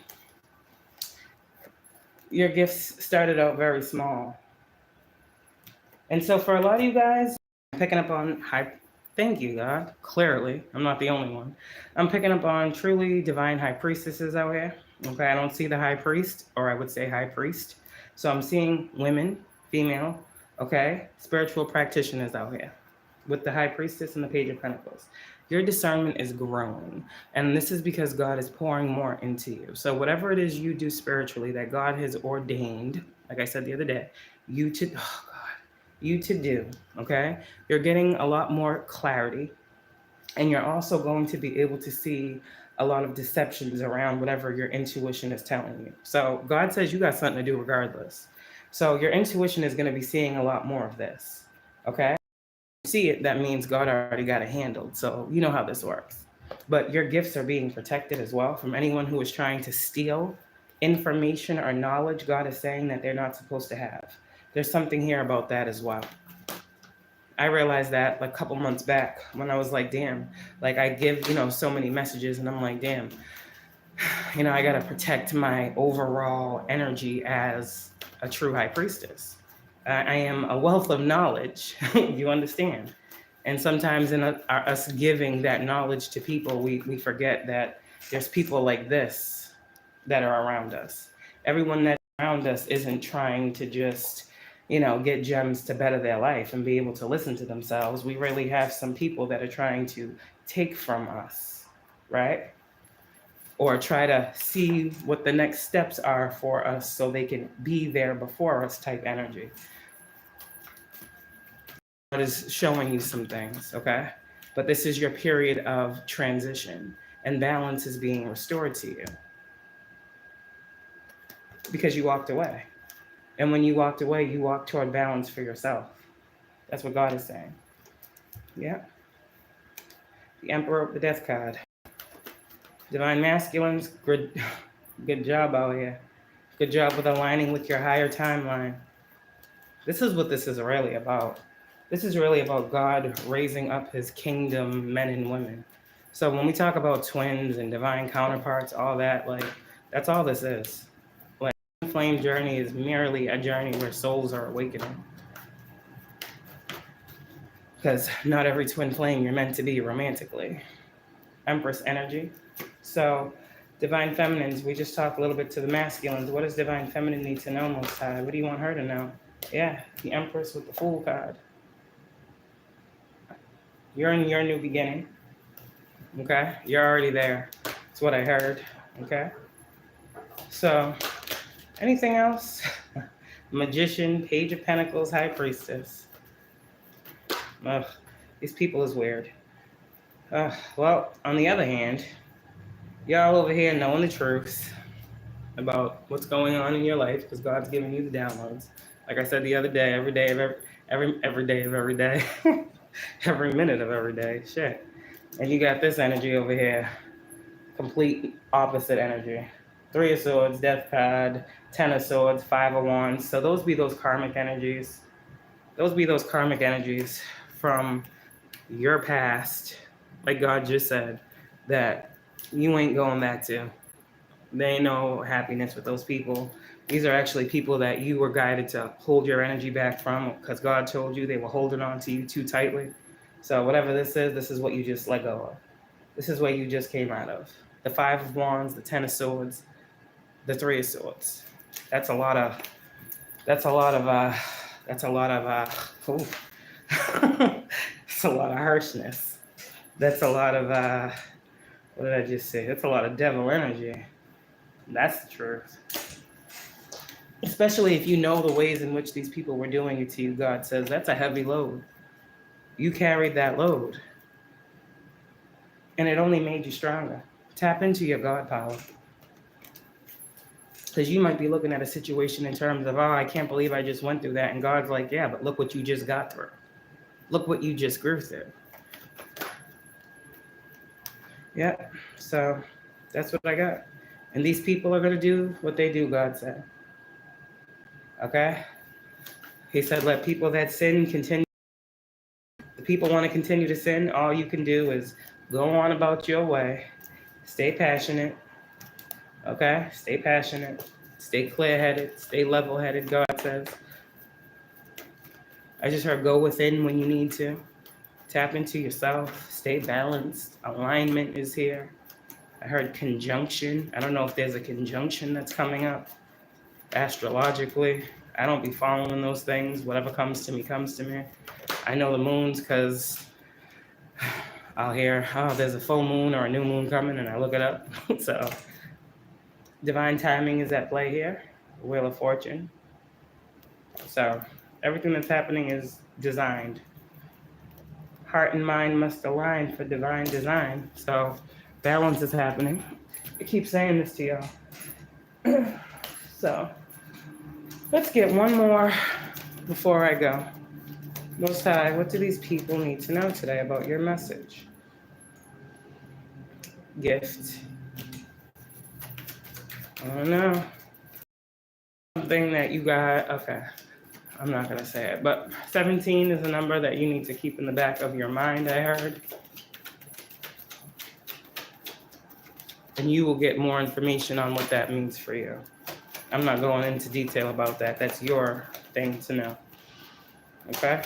Your gifts started out very small. And so for a lot of you guys, I'm picking up on thank you, God. Clearly, I'm not the only one. I'm picking up on truly divine high priestesses out here. Okay, I don't see the high priest, or I would say high priest. So I'm seeing women, female, okay, spiritual practitioners out here with the high priestess and the Page of Pentacles. Your discernment is growing, and this is because God is pouring more into you. So whatever it is you do spiritually that God has ordained, like I said the other day, you to do, okay? You're getting a lot more clarity, and you're also going to be able to see a lot of deceptions around whatever your intuition is telling you. So God says you got something to do regardless. So your intuition is going to be seeing a lot more of this, okay? See it, that means God already got it handled. So you know how this works. But your gifts are being protected as well from anyone who is trying to steal information or knowledge God is saying that they're not supposed to have. There's something here about that as well. I realized that like a couple months back when I was like, damn, like I give, so many messages and I'm like, damn, I got to protect my overall energy as a true high priestess. I am a wealth of knowledge, you understand? And sometimes in us giving that knowledge to people, we forget that there's people like this that are around us. Everyone that's around us isn't trying to just, get gems to better their life and be able to listen to themselves. We really have some people that are trying to take from us, right? Or try to see what the next steps are for us so they can be there before us type energy. God is showing you some things, okay? But this is your period of transition, and balance is being restored to you because you walked away. And when you walked away, you walked toward balance for yourself. That's what God is saying. Yeah. The Emperor of the Death card. Divine Masculines, good job out here. Good job with aligning with your higher timeline. This is what this is really about. This is really about God raising up his kingdom men and women. So when we talk about twins and divine counterparts, all that, like, that's all this is. Like, flame journey is merely a journey where souls are awakening. Because not every twin flame you're meant to be romantically. Empress energy. So divine feminines, we just talked a little bit to the masculines. What does divine feminine need to know most high? What do you want her to know? Yeah, the Empress with the Fool card. You're in your new beginning. Okay? You're already there. That's what I heard. Okay? So, anything else? Magician, Page of Pentacles, High Priestess. Ugh, these people is weird. Well, on the other hand, y'all over here knowing the truth about what's going on in your life because God's giving you the downloads. Like I said the other day, every day of every day of every day, every minute of every day. Shit. And you got this energy over here, complete opposite energy. 3 of Swords, Death card, 10 of Swords, 5 of Wands. So those be those karmic energies. Those be those karmic energies from your past, like God just said, that you ain't going back to. There ain't no happiness with those people. These are actually people that you were guided to hold your energy back from because God told you they were holding on to you too tightly. So whatever this is what you just let go of. This is what you just came out of. The 5 of Wands, the 10 of Swords, the 3 of Swords. That's a lot of it's a lot of harshness. That's a lot of what did I just say? That's a lot of devil energy. That's the truth. Especially if you know the ways in which these people were doing it to you, God says that's a heavy load. You carried that load. And it only made you stronger. Tap into your God power. Because you might be looking at a situation in terms of, oh, I can't believe I just went through that. And God's like, yeah, but look what you just got through. Look what you just grew through. Yeah, so that's what I got. And these people are going to do what they do, God said. Okay? He said, let people that sin continue. The people want to continue to sin. All you can do is go on about your way. Stay passionate. Okay? Stay passionate. Stay clear-headed. Stay level-headed, God says. I just heard go within when you need to. Tap into yourself. Stay balanced. Alignment is here. I heard conjunction. I don't know if there's a conjunction that's coming up astrologically. I don't be following those things. Whatever comes to me, comes to me. I know the moons because I'll hear, oh, there's a full moon or a new moon coming, and I look it up. So divine timing is at play here. Wheel of Fortune. So everything that's happening is designed. Heart and mind must align for divine design. So balance is happening. I keep saying this to y'all. So let's get one more before I go. Most High, what do these people need to know today about your message? Gift. I don't know. Something that you got, okay. I'm not going to say it, but 17 is a number that you need to keep in the back of your mind, I heard. And you will get more information on what that means for you. I'm not going into detail about that. That's your thing to know. Okay?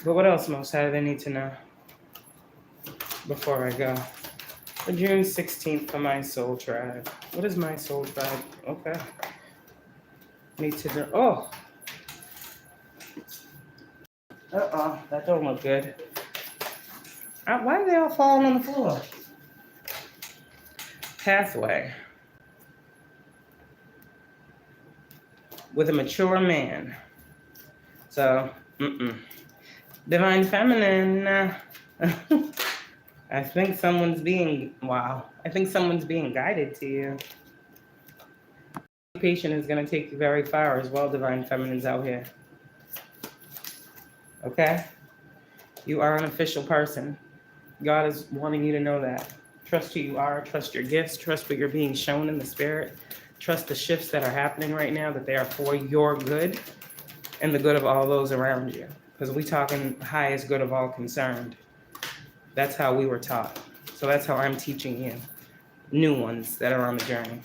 But what else, Most High, do they need to know before I go? For June 16th for my soul tribe. What is my soul tribe? Okay. Need to know. Oh. That don't look good. Why are they all falling on the floor? Pathway. With a mature man. So, Divine Feminine. I think someone's being, I think someone's being guided to you. Occupation is going to take you very far as well, Divine Feminines out here. Okay? You are an official person. God is wanting you to know that. Trust who you are, trust your gifts, trust what you're being shown in the spirit, trust the shifts that are happening right now, that they are for your good and the good of all those around you. Because we talking highest good of all concerned. That's how we were taught. So that's how I'm teaching you. New ones that are on the journey.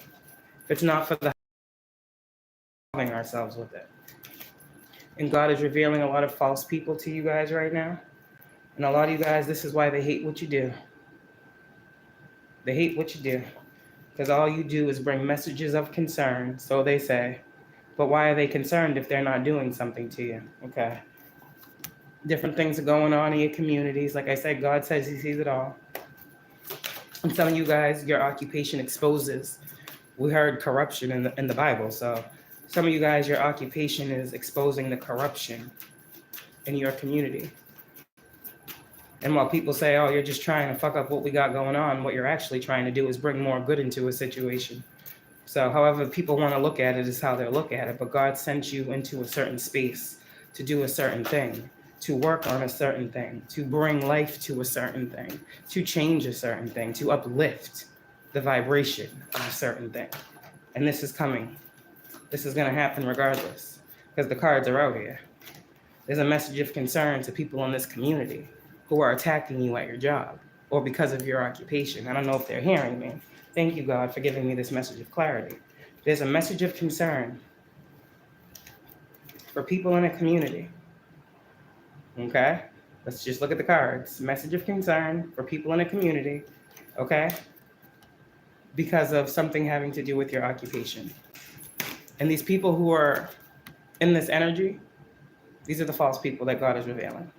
If it's not for the ourselves with it. And God is revealing a lot of false people to you guys right now. And a lot of you guys, this is why they hate what you do. They hate what you do. Because all you do is bring messages of concern, so they say. But why are they concerned if they're not doing something to you? Okay. Different things are going on in your communities. Like I said, God says he sees it all. And some of you guys, your occupation exposes. We heard corruption in the Bible. So some of you guys, your occupation is exposing the corruption in your community. And while people say, oh, you're just trying to fuck up what we got going on, what you're actually trying to do is bring more good into a situation. So however people want to look at it is how they look at it. But God sent you into a certain space to do a certain thing, to work on a certain thing, to bring life to a certain thing, to change a certain thing, to uplift the vibration of a certain thing. And this is coming. This is going to happen regardless, because the cards are out here. There's a message of concern to people in this community who are attacking you at your job or because of your occupation. I don't know if they're hearing me. Thank you, God, for giving me this message of clarity. There's a message of concern for people in a community. Okay? Let's just look at the cards. Message of concern for people in a community. Okay? Because of something having to do with your occupation. And these people who are in this energy, these are the false people that God is revealing.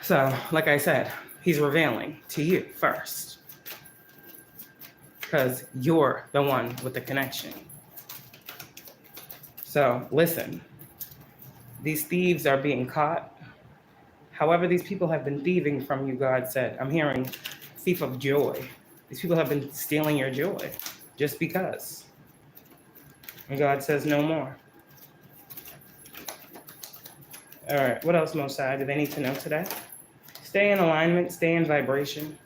So, like I said, he's revealing to you first. Because you're the one with the connection. So, listen. These thieves are being caught. However, these people have been thieving from you, God said. I'm hearing thief of joy. These people have been stealing your joy just because. And God says no more. All right, what else, Most High, do they need to know today? Stay in alignment, stay in vibration.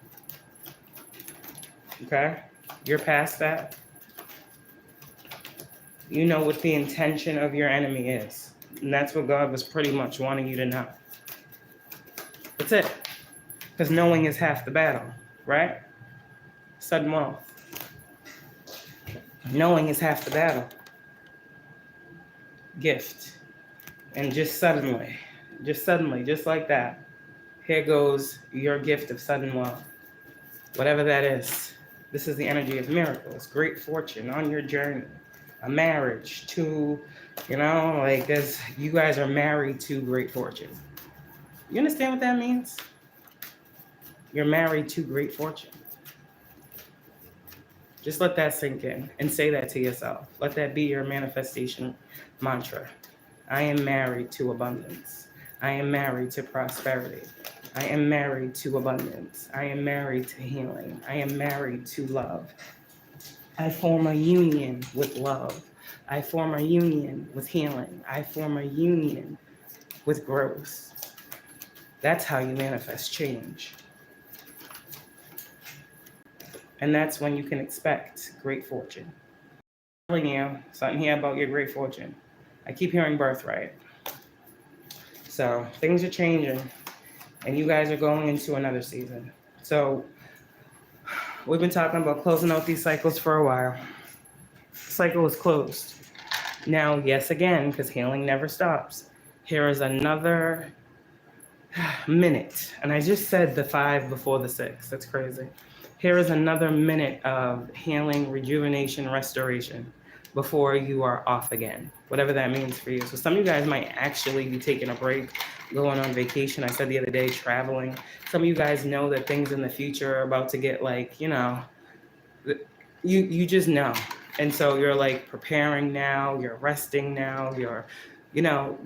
Okay? You're past that. You know what the intention of your enemy is. And that's what God was pretty much wanting you to know. That's it. Because knowing is half the battle, right? Sudden wealth. Knowing is half the battle. Gift. And just suddenly, just like that, here goes your gift of sudden wealth. Whatever that is. This is the energy of miracles, great fortune on your journey, a marriage to, like this, you guys are married to great fortune. You understand what that means? You're married to great fortune. Just let that sink in and say that to yourself. Let that be your manifestation mantra. I am married to abundance. I am married to prosperity. I am married to abundance. I am married to healing. I am married to love. I form a union with love. I form a union with healing. I form a union with growth. That's how you manifest change. And that's when you can expect great fortune. I'm telling you something here about your great fortune. I keep hearing birthright. So things are changing. And you guys are going into another season. So we've been talking about closing out these cycles for a while. The cycle is closed. Now, yes, again, because healing never stops. Here is another minute. And I just said the 5 before the 6. That's crazy. Here is another minute of healing, rejuvenation, restoration before you are off again, whatever that means for you. So some of you guys might actually be taking a break, going on vacation. I said the other day, traveling. Some of you guys know that things in the future are about to get you just know. And so you're like preparing now, you're resting now,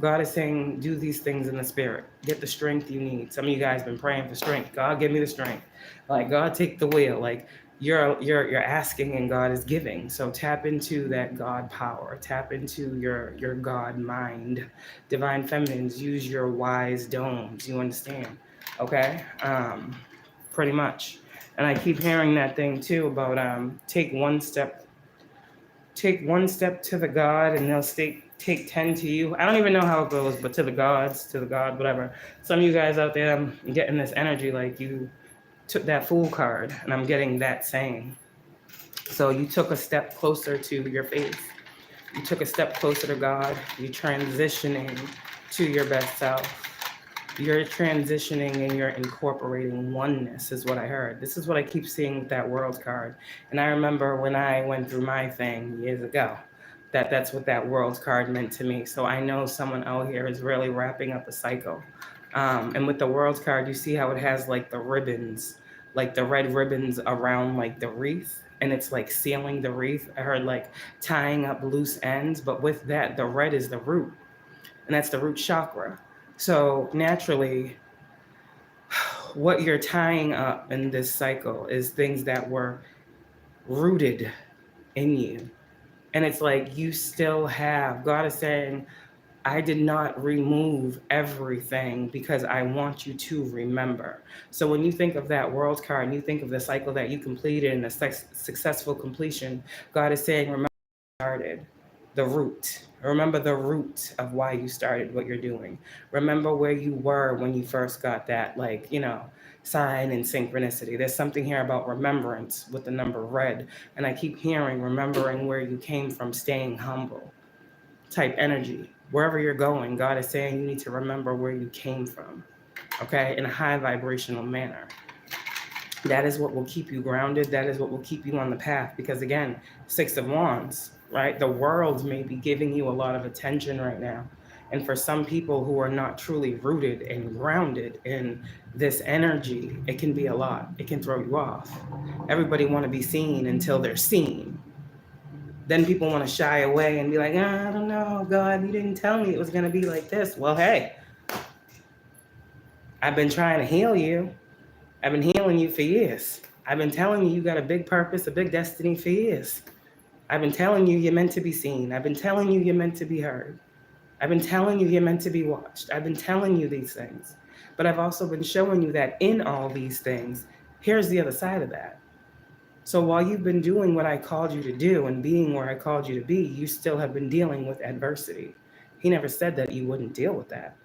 God is saying, do these things in the spirit. Get the strength you need. Some of you guys have been praying for strength. God, give me the strength. Like, God, take the wheel. Like, you're asking and God is giving. So tap into that God power. Tap into your God mind. Divine feminines, use your wise domes. You understand? Okay? Pretty much. And I keep hearing that thing too about take one step to the God and they'll take 10 to you. I don't even know how it goes, but to the gods, to the God, whatever. Some of you guys out there, I'm getting this energy like you took that Fool card, and I'm getting that saying. So you took a step closer to your faith. You took a step closer to God. You're transitioning to your best self. You're transitioning and you're incorporating oneness is what I heard. This is what I keep seeing with that World card. And I remember when I went through my thing years ago, that's what that World card meant to me. So I know someone out here is really wrapping up a cycle. And with the World card, you see how it has like the ribbons, like the red ribbons around like the wreath, and it's like sealing the wreath. I heard like tying up loose ends, but with that, the red is the root, and that's the root chakra. So naturally, what you're tying up in this cycle is things that were rooted in you. And it's like you still have, God is saying, I did not remove everything because I want you to remember. So when you think of that world card and you think of the cycle that you completed and the successful completion, God is saying, remember started, the root. Remember the root of why you started what you're doing. Remember where you were when you first got that, like, sign and synchronicity. There's something here about remembrance with the number red. And I keep hearing remembering where you came from, staying humble type energy. Wherever you're going, God is saying you need to remember where you came from, okay, in a high vibrational manner. That is what will keep you grounded. That is what will keep you on the path. Because again, Six of Wands, right? The world may be giving you a lot of attention right now. And for some people who are not truly rooted and grounded in this energy, it can be a lot. It can throw you off. Everybody want to be seen until they're seen. Then people want to shy away and be like, I don't know, God, you didn't tell me it was going to be like this. Well, hey, I've been trying to heal you. I've been healing you for years. I've been telling you got a big purpose, a big destiny for years. I've been telling you you're meant to be seen. I've been telling you you're meant to be heard. I've been telling you you're meant to be watched. I've been telling you these things. But I've also been showing you that in all these things, here's the other side of that. So while you've been doing what I called you to do and being where I called you to be, you still have been dealing with adversity. He never said that you wouldn't deal with that.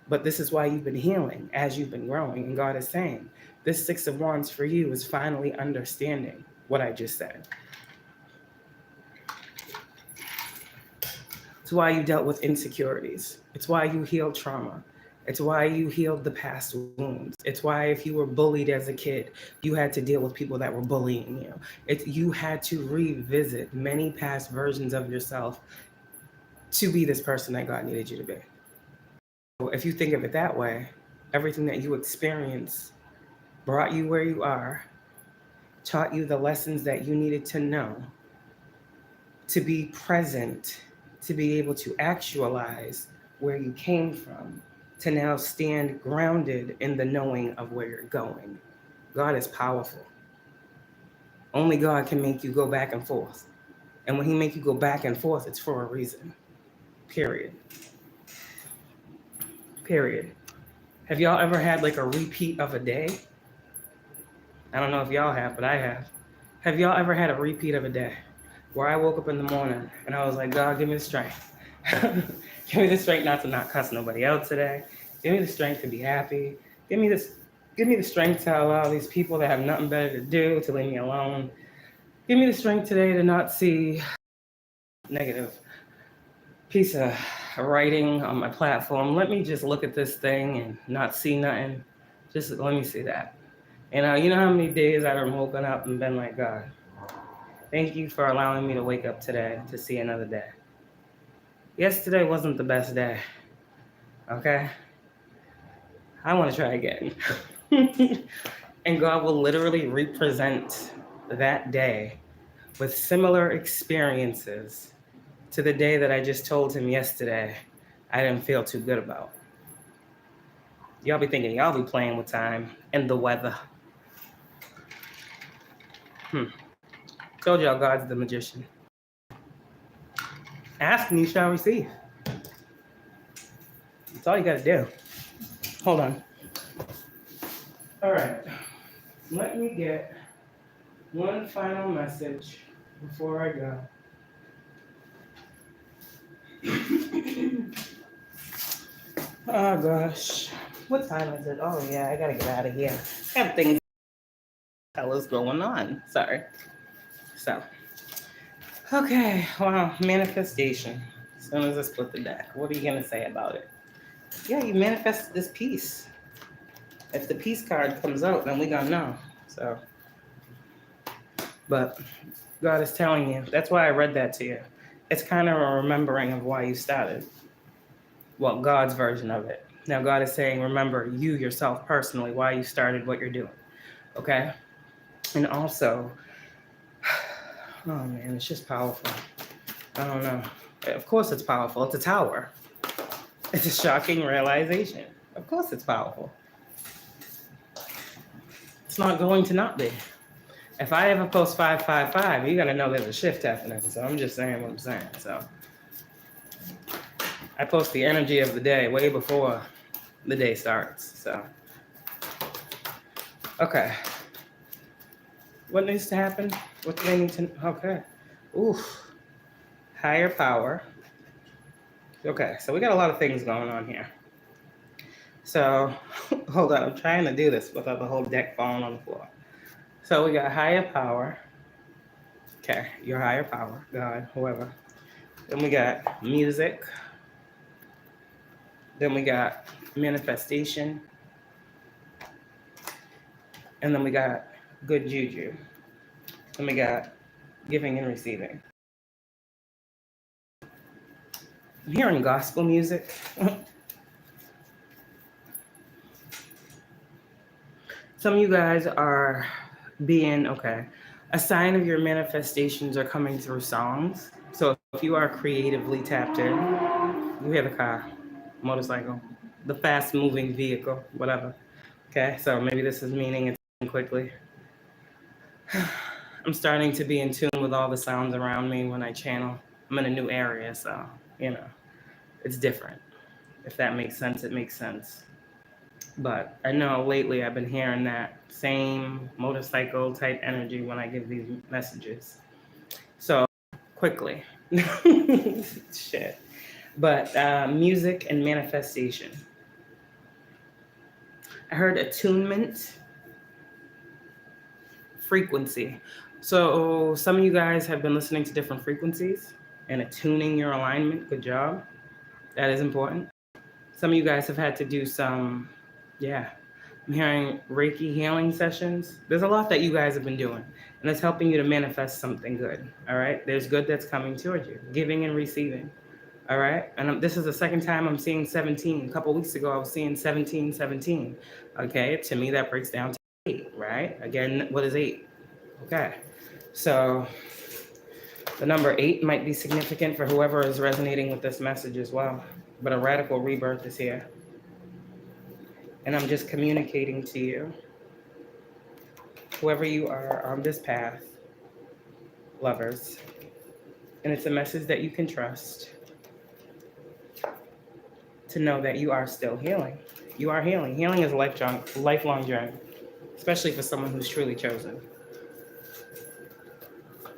But this is why you've been healing as you've been growing. And God is saying, this Six of Wands for you is finally understanding what I just said. It's why you dealt with insecurities. It's why you healed trauma. It's why you healed the past wounds. It's why if you were bullied as a kid, you had to deal with people that were bullying you. You had to revisit many past versions of yourself to be this person that God needed you to be. So if you think of it that way, everything that you experienced brought you where you are, taught you the lessons that you needed to know, to be present, to be able to actualize where you came from, to now stand grounded in the knowing of where you're going. God is powerful. Only God can make you go back and forth. And when he make you go back and forth, it's for a reason. Period. Period. Have y'all ever had like a repeat of a day? I don't know if y'all have, but I have. Have y'all ever had a repeat of a day where I woke up in the morning and I was like, God, give me the strength. Give me the strength not to not cuss nobody out today. Give me the strength to be happy. Give me the strength to allow these people that have nothing better to do to leave me alone. Give me the strength today to not see negative piece of writing on my platform. Let me just look at this thing and not see nothing. Just let me see that. And you know how many days I've woken up and been like, God, thank you for allowing me to wake up today to see another day. Yesterday wasn't the best day, okay? I want to try again. And God will literally represent that day with similar experiences to the day that I just told him yesterday I didn't feel too good about. Y'all be thinking y'all be playing with time and the weather. Told y'all God's the magician. Ask and you shall receive. That's all you gotta do. Hold on. All right. Let me get one final message before I go. Oh gosh. What time is it? Oh yeah, I gotta get out of here. I have things is going on. Sorry. So, okay, wow, manifestation. As soon as I split the deck, what are you gonna say about it? Yeah, you manifested this peace. If the peace card comes out, then we gonna know. So, but God is telling you. That's why I read that to you. It's kind of a remembering of why you started. Well, God's version of it. Now God is saying, remember you yourself personally, why you started what you're doing. Okay? And also, oh man, it's just powerful. I don't know. Of course it's powerful. It's a tower. It's a shocking realization. Of course it's powerful. It's not going to not be. If I ever post 555, you got to know there's a shift happening. So I'm just saying what I'm saying. So I post the energy of the day way before the day starts. So, okay. What needs to happen? What do they need to, okay. Oof. Higher power. Okay, so we got a lot of things going on here. So, hold on, I'm trying to do this without the whole deck falling on the floor. So we got higher power. Okay, your higher power, God, whoever. Then we got music. Then we got manifestation. And then we got good juju. Then we got giving and receiving. I'm hearing gospel music. Some of you guys are being, okay, a sign of your manifestations are coming through songs. So if you are creatively tapped in, you hear the car, motorcycle, the fast moving vehicle, whatever. Okay, so maybe this is meaning it's quickly. I'm starting to be in tune with all the sounds around me when I channel. I'm in a new area, so, you know, it's different. If that makes sense, it makes sense. But I know lately I've been hearing that same motorcycle type energy when I give these messages. So quickly, shit. But music and manifestation. I heard attunement, frequency. So some of you guys have been listening to different frequencies and attuning your alignment. Good job. That is important. Some of you guys have had to do some, I'm hearing Reiki healing sessions. There's a lot that you guys have been doing, and it's helping you to manifest something good, all right? There's good that's coming towards you, giving and receiving, all right? And this is the second time I'm seeing 17. A couple weeks ago, I was seeing 17, 17, okay? To me, that breaks down to 8, right? Again, what is 8? Okay, so the number 8 might be significant for whoever is resonating with this message as well, but a radical rebirth is here. And I'm just communicating to you, whoever you are on this path, lovers. And it's a message that you can trust to know that you are still healing. You are healing. Healing is a lifelong journey, especially for someone who's truly chosen.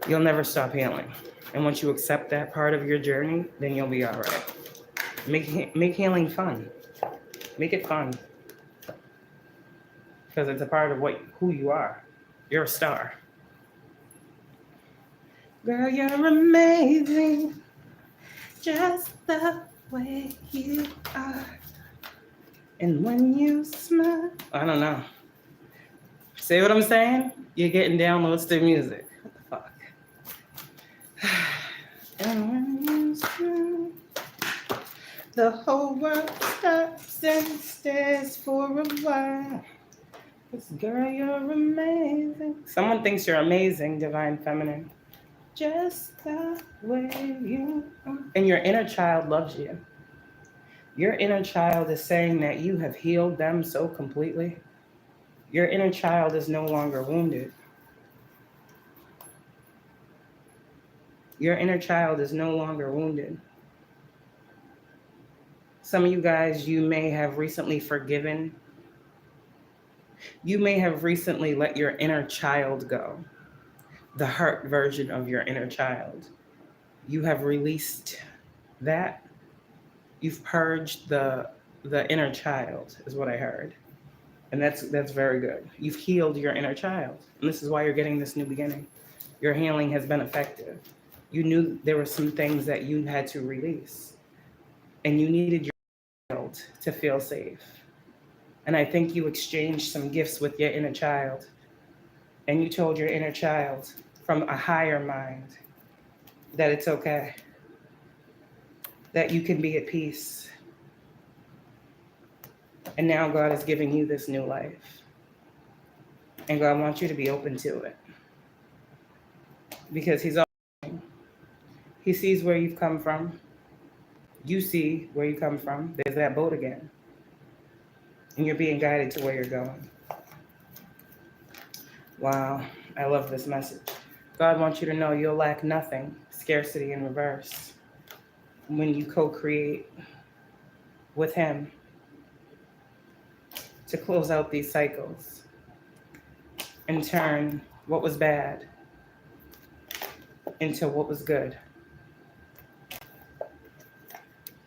You'll never stop healing. And once you accept that part of your journey, then you'll be all right. Make healing fun. Make it fun. Because it's a part of who you are. You're a star. Girl, you're amazing, just the way you are. And when you smile, I don't know. See what I'm saying? You're getting downloads to music. What the fuck? And when you smile, the whole world stops and stares for a while. Cause girl, you're amazing. Someone thinks you're amazing, divine feminine. Just the way you are. And your inner child loves you. Your inner child is saying that you have healed them so completely. Your inner child is no longer wounded. Your inner child is no longer wounded. Some of you guys, you may have recently forgiven. You may have recently let your inner child go. The hurt version of your inner child. You have released that. You've purged the inner child, is what I heard. And that's very good. You've healed your inner child. And this is why you're getting this new beginning. Your healing has been effective. You knew there were some things that you had to release. And you needed your child to feel safe. And I think you exchanged some gifts with your inner child. And you told your inner child from a higher mind that it's okay, that you can be at peace. And now God is giving you this new life. And God wants you to be open to it. Because He sees where you've come from. You see where you come from. There's that boat again. And you're being guided to where you're going. Wow, I love this message. God wants you to know you'll lack nothing. Scarcity in reverse. When you co-create with Him to close out these cycles and turn what was bad into what was good.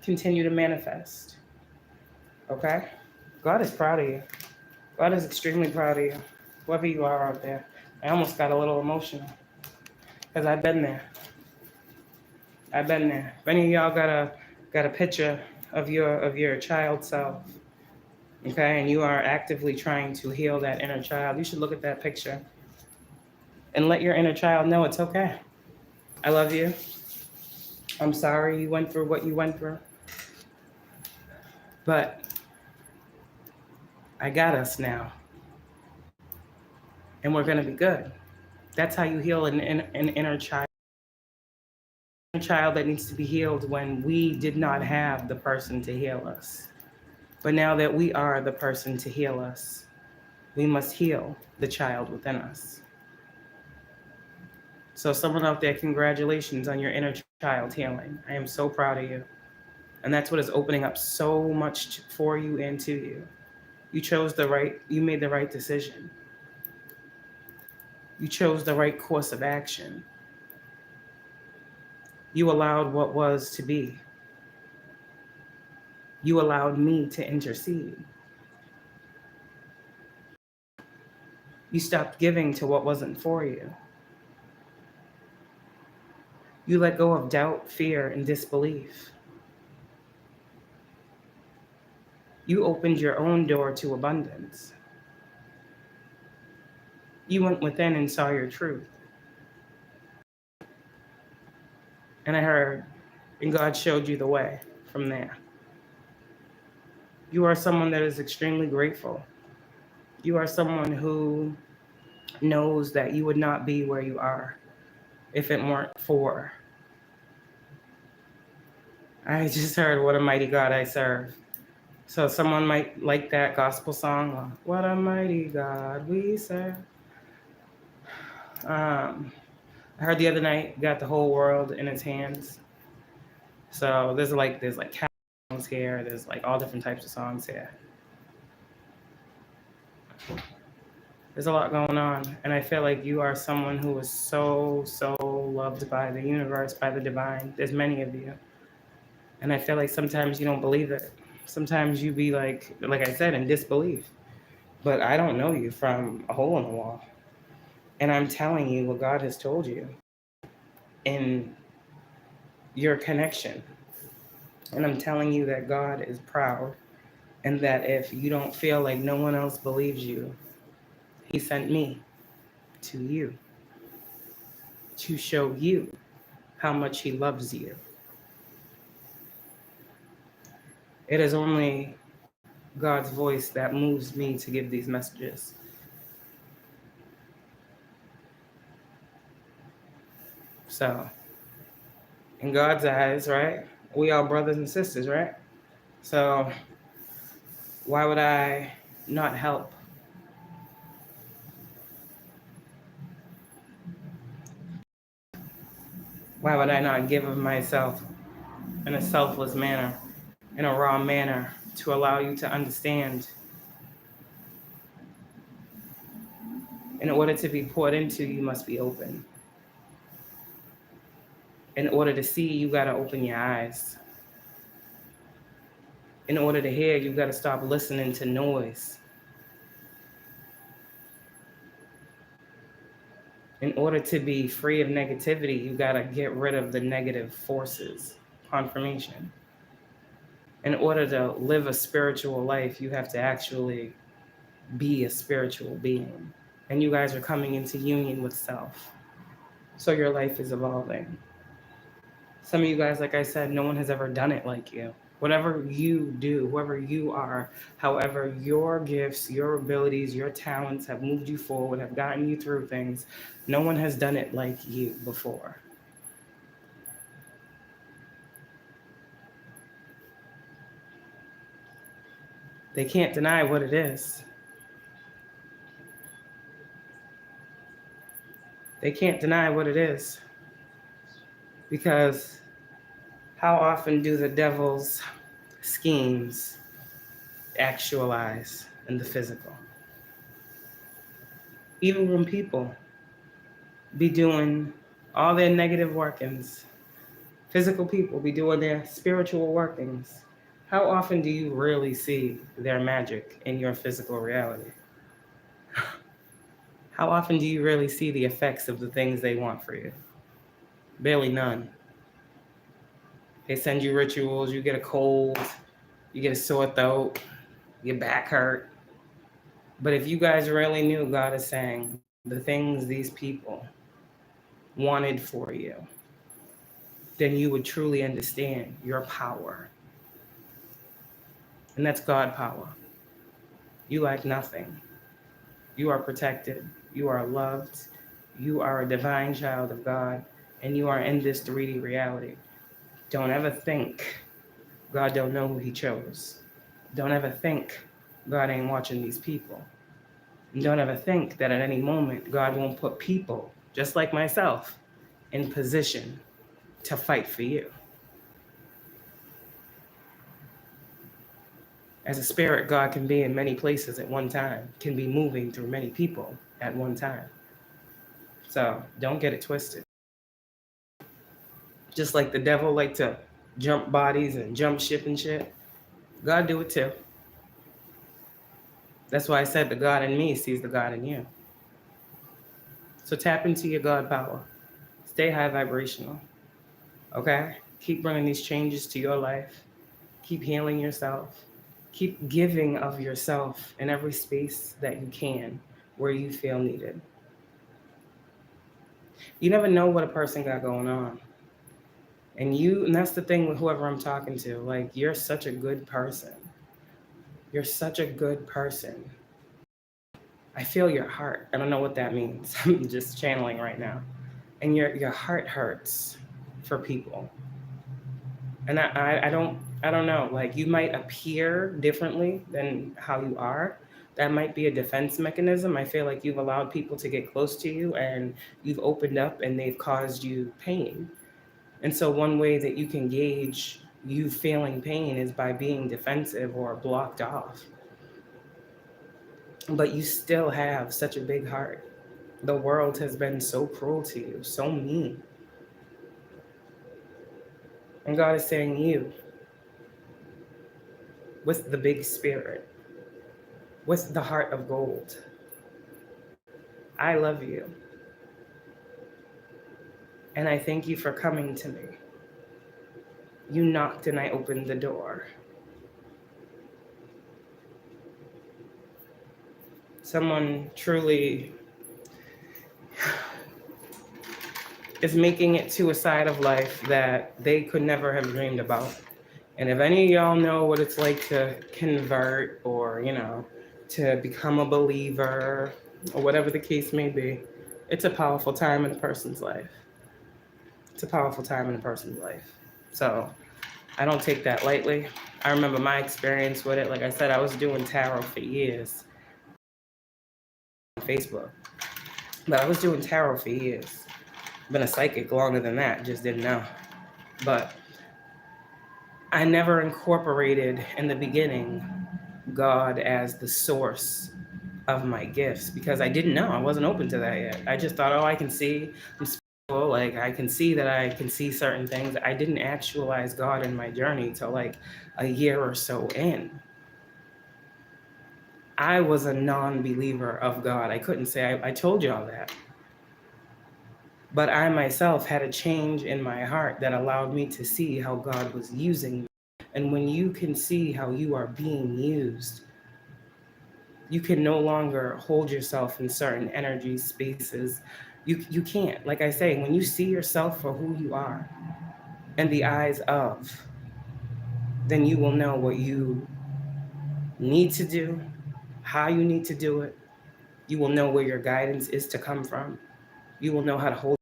Continue to manifest. Okay? God is proud of you. God is extremely proud of you. Whoever you are out there. I almost got a little emotional. Because I've been there. I've been there. If any of y'all got a picture of your child self, okay, and you are actively trying to heal that inner child, you should look at that picture and let your inner child know it's okay. I love you. I'm sorry you went through what you went through. But I got us now. And we're gonna be good. That's how you heal an inner child. A child that needs to be healed when we did not have the person to heal us. But now that we are the person to heal us, we must heal the child within us. So someone out there, congratulations on your inner child healing. I am so proud of you. And that's what is opening up so much for you and to you. You made the right decision. You chose the right course of action. You allowed what was to be. You allowed me to intercede. You stopped giving to what wasn't for you. You let go of doubt, fear, and disbelief. You opened your own door to abundance. You went within and saw your truth. And I heard, and God showed you the way from there. You are someone that is extremely grateful. You are someone who knows that you would not be where you are if it weren't for. I just heard, what a mighty God I serve. So someone might like that gospel song, what a mighty God we serve. I heard the other night, got the whole world in his hands. So there's like songs here, there's like all different types of songs here. There's a lot going on, and I feel like you are someone who is so loved by the universe, by the divine. There's many of you. And I feel like sometimes you don't believe it. Sometimes you be like I said, in disbelief. But I don't know you from a hole in the wall. And I'm telling you what God has told you in your connection. And I'm telling you that God is proud, and that if you don't feel like no one else believes you, He sent me to you to show you how much He loves you. It is only God's voice that moves me to give these messages. So, in God's eyes, right, we are brothers and sisters, right? So, why would I not help? Why would I not give of myself in a selfless manner, in a raw manner, to allow you to understand? In order to be poured into, you must be open. In order to see, you got to open your eyes. In order to hear, you got to stop listening to noise. In order to be free of negativity, you got to get rid of the negative forces, confirmation. In order to live a spiritual life, you have to actually be a spiritual being. And you guys are coming into union with self. So your life is evolving. Some of you guys, like I said, no one has ever done it like you. Whatever you do, whoever you are, however your gifts, your abilities, your talents have moved you forward, have gotten you through things, no one has done it like you before. They can't deny what it is. They can't deny what it is. Because how often do the devil's schemes actualize in the physical? Even when people be doing all their negative workings, physical people be doing their spiritual workings, how often do you really see their magic in your physical reality? How often do you really see the effects of the things they want for you? Barely none. They send you rituals, you get a cold, you get a sore throat, your back hurt. But if you guys really knew, God is saying the things these people wanted for you, then you would truly understand your power. And that's God power. You lack nothing. You are protected. You are loved. You are a divine child of God. And you are in this 3D reality. Don't ever think God don't know who he chose. Don't ever think God ain't watching these people. And don't ever think that at any moment God won't put people, just like myself, in position to fight for you. As a spirit, God can be in many places at one time, can be moving through many people at one time. So don't get it twisted. Just like the devil like to jump bodies and jump ship and shit, God do it too. That's why I said the God in me sees the God in you. So tap into your God power. Stay high vibrational. Okay? Keep bringing these changes to your life. Keep healing yourself. Keep giving of yourself in every space that you can where you feel needed. You never know what a person got going on. And that's the thing with whoever I'm talking to. Like, you're such a good person. You're such a good person. I feel your heart. I don't know what that means. I'm just channeling right now. And your heart hurts for people. And I don't know. Like, you might appear differently than how you are. That might be a defense mechanism. I feel like you've allowed people to get close to you and you've opened up and they've caused you pain. And so one way that you can gauge you feeling pain is by being defensive or blocked off. But you still have such a big heart. The world has been so cruel to you, so mean. And God is saying, you, with the big spirit, with the heart of gold, I love you. And I thank you for coming to me. You knocked and I opened the door. Someone truly is making it to a side of life that they could never have dreamed about. And if any of y'all know what it's like to convert or, to become a believer or whatever the case may be, it's a powerful time in a person's life. It's a powerful time in a person's life. So I don't take that lightly. I remember my experience with it. Like I said, I was doing tarot for years on Facebook. But I was doing tarot for years. Been a psychic longer than that, just didn't know. But I never incorporated in the beginning God as the source of my gifts because I didn't know. I wasn't open to that yet. I just thought, I can see. I'm spiritual. Like, I can see that I can see certain things. I didn't actualize God in my journey till like a year or so in. I was a non-believer of God. I couldn't say, I told y'all that. But I myself had a change in my heart that allowed me to see how God was using me. And when you can see how you are being used, you can no longer hold yourself in certain energy spaces. You can't. Like I say, when you see yourself for who you are in the eyes of, then you will know what you need to do, how you need to do it. You will know where your guidance is to come from. You will know how to hold.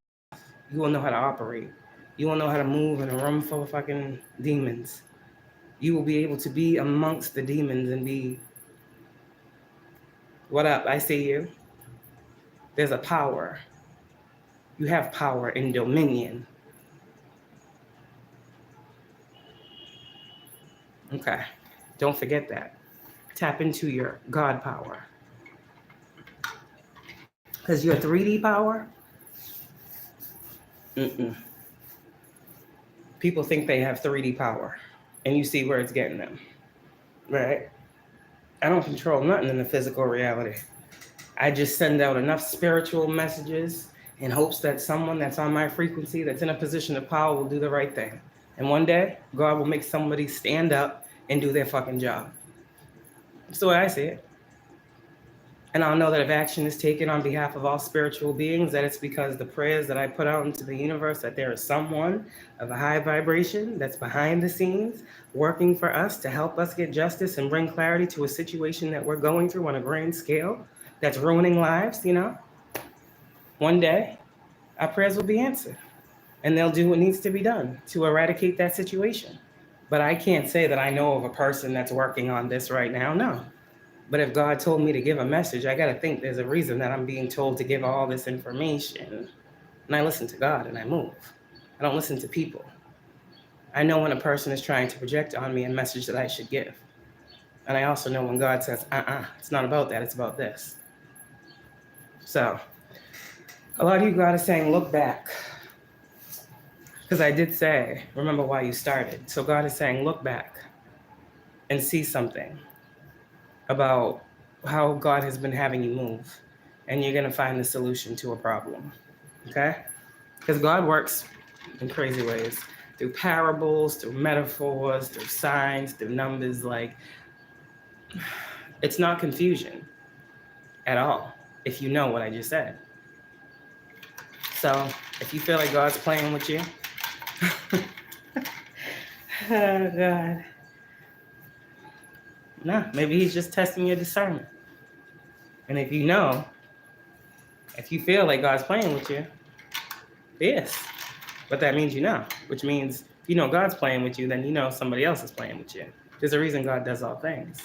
You will know how to operate. You will know how to move in a room full of fucking demons. You will be able to be amongst the demons and be, what up? I see you. There's a power You have power and dominion. Okay. Don't forget that. Tap into your God power. Because your 3D power, people think they have 3D power. And you see where it's getting them. Right? I don't control nothing in the physical reality. I just send out enough spiritual messages in hopes that someone that's on my frequency, that's in a position of power, will do the right thing. And one day, God will make somebody stand up and do their fucking job. That's the way I see it. And I'll know that if action is taken on behalf of all spiritual beings, that it's because the prayers that I put out into the universe, that there is someone of a high vibration that's behind the scenes working for us to help us get justice and bring clarity to a situation that we're going through on a grand scale that's ruining lives, you know? One day, our prayers will be answered, and they'll do what needs to be done to eradicate that situation. But I can't say that I know of a person that's working on this right now, no. But if God told me to give a message, I got to think there's a reason that I'm being told to give all this information. And I listen to God and I move. I don't listen to people. I know when a person is trying to project on me a message that I should give. And I also know when God says, it's not about that, it's about this. So, a lot of you, God is saying, look back. Because I did say, remember why you started. So God is saying, look back and see something about how God has been having you move, and you're going to find the solution to a problem, okay? Because God works in crazy ways, through parables, through metaphors, through signs, through numbers. Like, it's not confusion at all if you know what I just said. So if you feel like God's playing with you, oh God. No, maybe he's just testing your discernment. And if you know, if you feel like God's playing with you, yes. But that means you know, which means if you know God's playing with you, then you know somebody else is playing with you. There's a reason God does all things.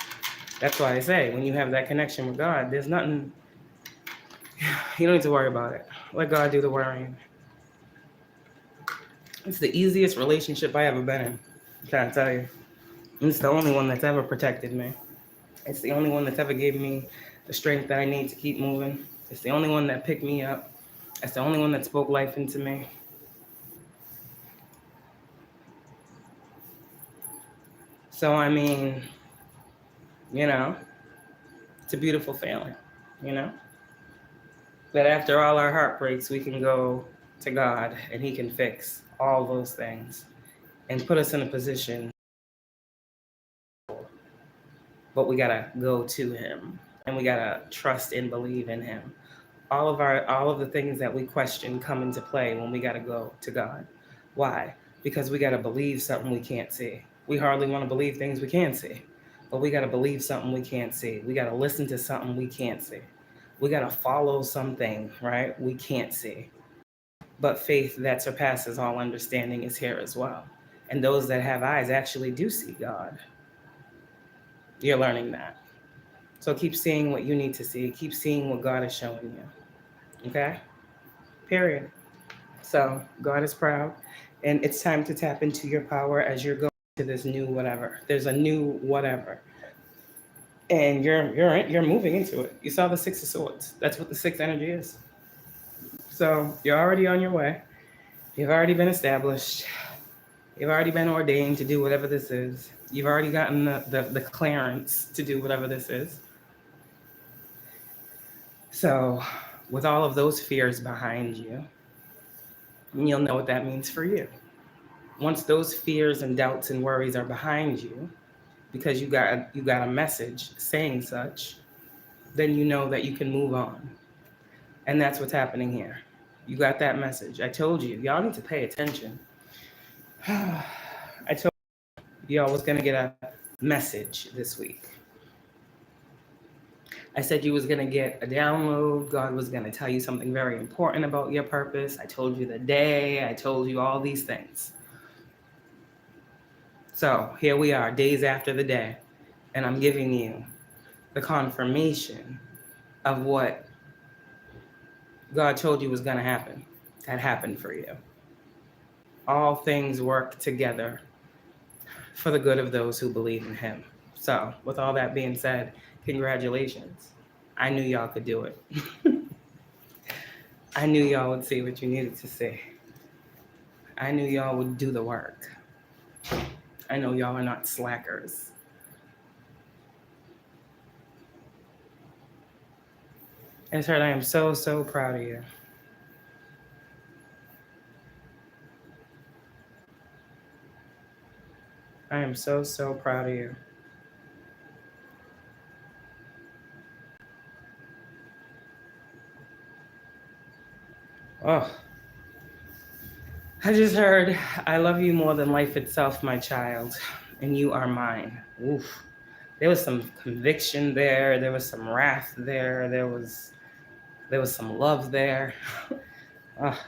That's why I say, when you have that connection with God, there's nothing, you don't need to worry about it. Let God do the worrying. It's the easiest relationship I ever been in, I'm trying to tell you. It's the only one that's ever protected me. It's the only one that's ever gave me the strength that I need to keep moving. It's the only one that picked me up. It's the only one that spoke life into me. So, I mean, you know, it's a beautiful feeling, you know? That after all our heartbreaks, we can go to God and he can fix all those things and put us in a position. But we gotta go to him, and we gotta trust and believe in him. All of the things that we question come into play when we gotta go to God. Why? Because we gotta believe something we can't see. We hardly want to believe things we can't see, but we gotta believe something we can't see. We gotta listen to something we can't see. We gotta follow something, right? We can't see. But faith that surpasses all understanding is here as well. And those that have eyes actually do see God. You're learning that. So keep seeing what you need to see. Keep seeing what God is showing you. Okay? Period. So God is proud. And it's time to tap into your power as you're going to this new whatever. There's a new whatever. And you're moving into it. You saw the Six of Swords. That's what the sixth energy is. So you're already on your way. You've already been established. You've already been ordained to do whatever this is. You've already gotten the clearance to do whatever this is. So with all of those fears behind you, you'll know what that means for you. Once those fears and doubts and worries are behind you, because you got a message saying such, then you know that you can move on. And that's what's happening here. You got that message. I told you, y'all need to pay attention. I told you y'all was going to get a message this week. I said you was going to get a download. God was going to tell you something very important about your purpose. I told you the day. I told you all these things. So here we are, days after the day, and I'm giving you the confirmation of what God told you was going to happen. that happened for you. All things work together for the good of those who believe in him. So with all that being said, congratulations. I knew y'all could do it. I knew y'all would see what you needed to see. I knew y'all would do the work. I know y'all are not slackers. I said, I am so, so proud of you. I am so, so proud of you. Oh, I just heard, I love you more than life itself, my child, and you are mine. Oof. There was some conviction there. There was some wrath there. There was some love there. Oh.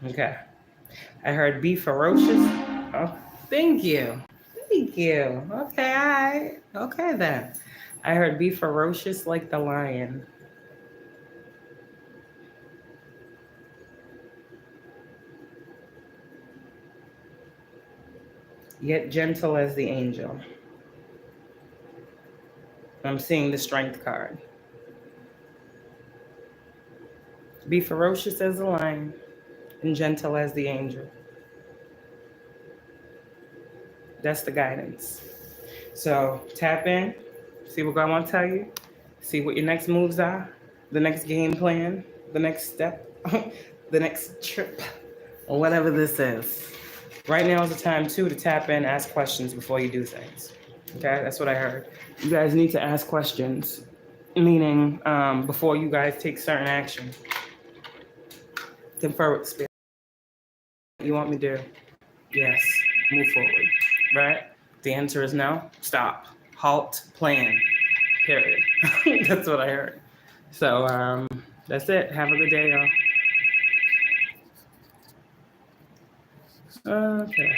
Okay. I heard be ferocious. Oh, thank you. Thank you. Okay, all right. Okay then. I heard be ferocious like the lion. Yet gentle as the angel. I'm seeing the strength card. Be ferocious as the lion and gentle as the angel. That's the guidance. So tap in, see what God wants to tell you, see what your next moves are, the next game plan, the next step, the next trip, or whatever this is. Right now is the time too to tap in, ask questions before you do things. Okay, that's what I heard. You guys need to ask questions, meaning before you guys take certain action. Confer with spirit. What you want me to do? Yes, move forward, right? The answer is no, stop, halt, plan, period. That's what I heard. So that's it. Have a good day, y'all. Okay.